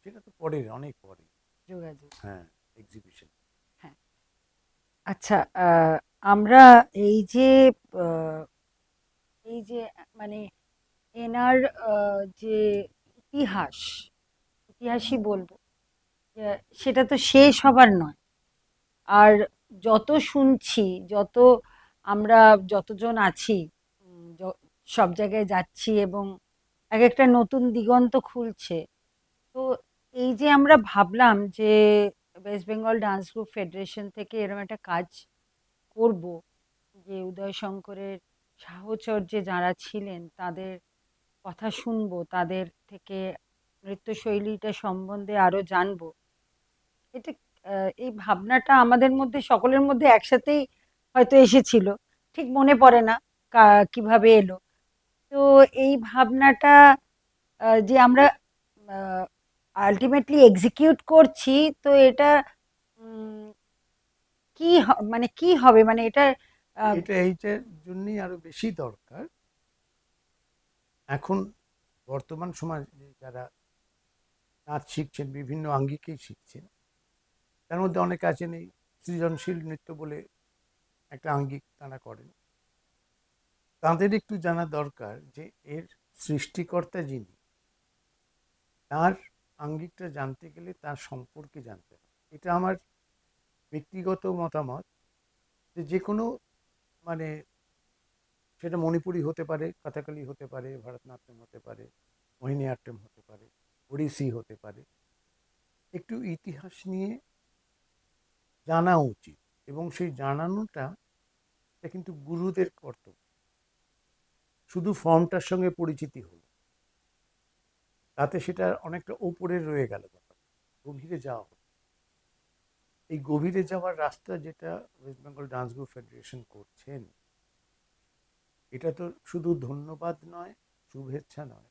সেটা তো পরে, অনেক পরে। যোগাযোগ। হ্যাঁ, এক্সিবিশন। হ্যাঁ। আচ্ছা, আমরা এই যে আহ, এই যে মানে এনার যে ইতিহাস, ইতিহাসই বলবো, যে সেটা তো শেষ হবার নয়। আর যত শুনছি, যত আমরা যতজন আছি, সব জায়গায় যাচ্ছি এবং এক একটা নতুন দিগন্ত খুলছে। তো এই যে আমরা ভাবলাম যে West Bengal dance group federation থেকে এরকম একটা কাজ করব, যে উদয় শঙ্করের সাহচর্যে যারা ছিলেন তাদের কথা শুনবো, তাদের থেকে নৃত্যশৈলীটা সম্বন্ধে আরো জানবো। এটা এই ভাবনাটা আমাদের মধ্যে সকলের মধ্যে একসাথেই হয়তো এসেছিল, ঠিক মনে পড়ে না কিভাবে এলো। তো এই ভাবনাটা যে আমরা আলটিমেটলি এক্সিকিউট করছি, তো এটা উম, মানে কি হবে, মানে এটা আহ, এটা এইটার জন্যই আরো বেশি দরকার। এখন বর্তমান সমাজে যারা নাচ শিখছেন, বিভিন্ন আঙ্গিকেই শিখছেন, তার মধ্যে অনেকে আছেন এই সৃজনশীল নৃত্য বলে একটা আঙ্গিক তারা করেন। তাদের একটু জানা দরকার যে এর সৃষ্টিকর্তা যিনি, তার আঙ্গিকটা জানতে গেলে তার সম্পর্কে জানতে হবে। এটা আমার ব্যক্তিগত মতামত, যে যে কোনো মানে সেটা মণিপুরি হতে পারে, কথাকলি হতে পারে, ভারতনাট্যম হতে পারে, মোহিনীআট্যম হতে পারে, ওড়িশি হতে পারে, একটু ইতিহাস নিয়ে জানা উচিত। এবং সেই জানানোটা, এটা কিন্তু গুরুদের কর্তব্য। শুধু ফর্মটার সঙ্গে পরিচিতি হলো, তাতে সেটা অনেকটা ওপরে রয়ে গেল, ব্যাপার গভীরে যাওয়া হলো। এই গভীরে যাওয়ার রাস্তা যেটা West Bengal dance group federation করছেন, এটা তো শুধু ধন্যবাদ নয়, শুভেচ্ছা নয়,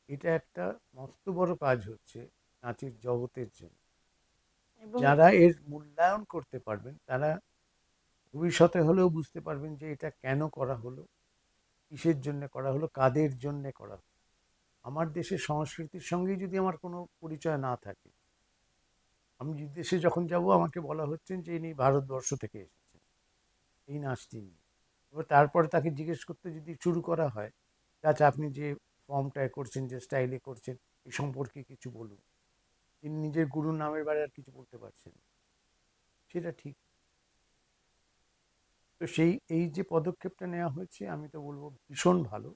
এটা একটা মস্ত বড় কাজ হচ্ছে নাচের জগতের জন্য। এবং যারা এর মূল্যায়ন করতে পারবেন, তারা ভবিষ্যতে হলেও বুঝতে পারবেন যে এটা কেন করা হলো, কিসের জন্য করা হলো, কাদের জন্য করা হলো। আমার দেশের সংস্কৃতির সঙ্গেই যদি আমার কোনো পরিচয় না থাকে, আমি বিদেশে যখন যাব আমাকে বলা হচ্ছেন যে ইনি ভারতবর্ষ থেকে এসেছেন এই নাচটি নিয়ে। এবার তারপরে তাকে জিজ্ঞেস করতে যদি শুরু করা হয়, আচ্ছা আপনি যে ফর্মটায় করছেন, যে স্টাইলে করছেন, এই সম্পর্কে কিছু বলুন, তিনি নিজের গুরুর নামের বাইরে আর কিছু বলতে পারছেন না। সেটা ঠিক। তো এই যে পদক্ষেপটা নেওয়া হয়েছে আমি তো বলবো ভীষণ ভালো।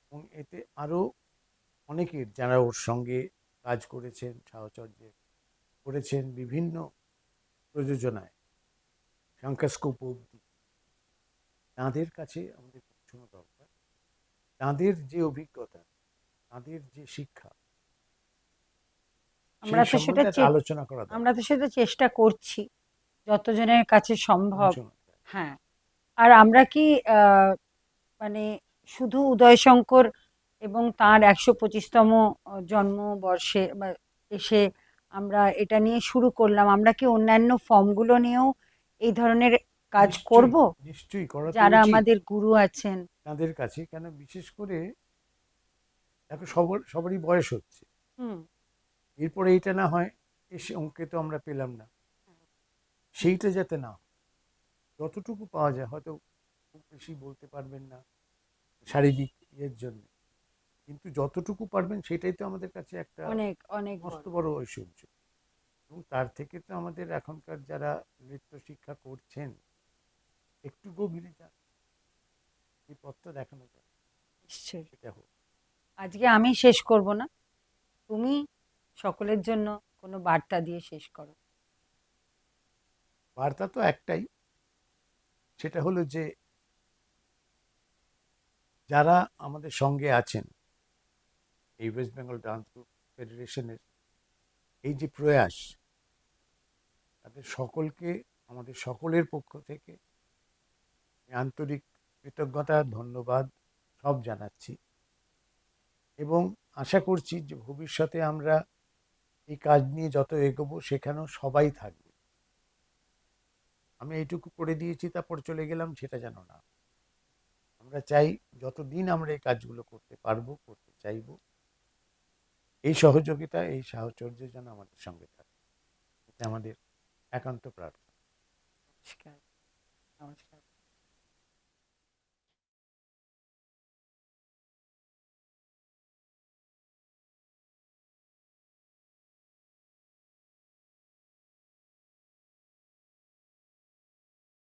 এবং এতে আরও অনেকের যারা ওর সঙ্গে কাজ করেছেন, সাহচর্যে করেছেন বিভিন্ন প্রযোজনায়, শঙ্কাস্কোপ অবধি, তাঁদের কাছে আমাদের পৌঁছানো দরকার। তাঁদের যে অভিজ্ঞতা, তাঁদের যে শিক্ষা, আমরা সেই তো সেটা সম্বন্ধে একটা আলোচনা করা আমরা দরকার। তো সেটা চেষ্টা করছি যতজনের কাছে সম্ভব। পৌঁছানো যায়। হ্যাঁ, আর আমরা কি মানে শুধু উদয়শঙ্কর এবং তার ১২৫তম জন্মবর্ষে বা এসে আমরা এটা নিয়ে শুরু করলাম, আমরা কি অন্যান্য ফর্মগুলো নিয়েও এই ধরনের কাজ নিশ্চয়ই, করব নিশ্চয়ই করা তো যারা উচিত আমাদের গুরু আছেন? তাঁদের কাছে। কেন বিশেষ করে এখন সবারই বয়স হচ্ছে, হুম। এরপরে এইটা না হয় এসে ওকে তো আমরা পেলাম না, সেইটা যাতে না হয়, যতটুকু পাওয়া যায়, হয়তো খুব বেশি বলতে পারবেন না শারীরিক ইয়ের জন্য, কিন্তু যতটুকু পারবেন সেটাই তো আমাদের কাছে একটা অনেক অনেক মস্ত বড়। বড় ঐশ্বর্য। এবং তার থেকে তো আমাদের এখনকার যারা নৃত্য শিক্ষা করছেন একটু গভীরে যান, এই পথটা দেখানো যায়, নিশ্চয়ই। সেটা হোক। আজকে আমি শেষ করব না, তুমি সকলের জন্য কোনো বার্তা দিয়ে শেষ করো। বার্তা তো একটাই, সেটা হলো যে যারা আমাদের সঙ্গে আছেন এই ওয়েস্ট বেঙ্গল ডান্স গ্রুপ ফেডারেশনের এই যে প্রয়াস, তাদের সকলকে আমাদের সকলের পক্ষ থেকে আন্তরিক কৃতজ্ঞতা, ধন্যবাদ সব জানাচ্ছি। এবং আশা করছি যে ভবিষ্যতে আমরা এই কাজ নিয়ে যত এগোবো সেখানেও সবাই থাকবে। আমি এইটুকু করে দিয়েছি তারপর চলে গেলাম, সেটা যেন না। আমরা চাই যতদিন আমরা এই কাজগুলো করতে পারবো, করতে চাইবো, এই সহযোগিতা, এই সাহচর্য যেন আমাদের সঙ্গে থাকে, এটা আমাদের একান্ত প্রার্থনা। নমস্কার। নমস্কার।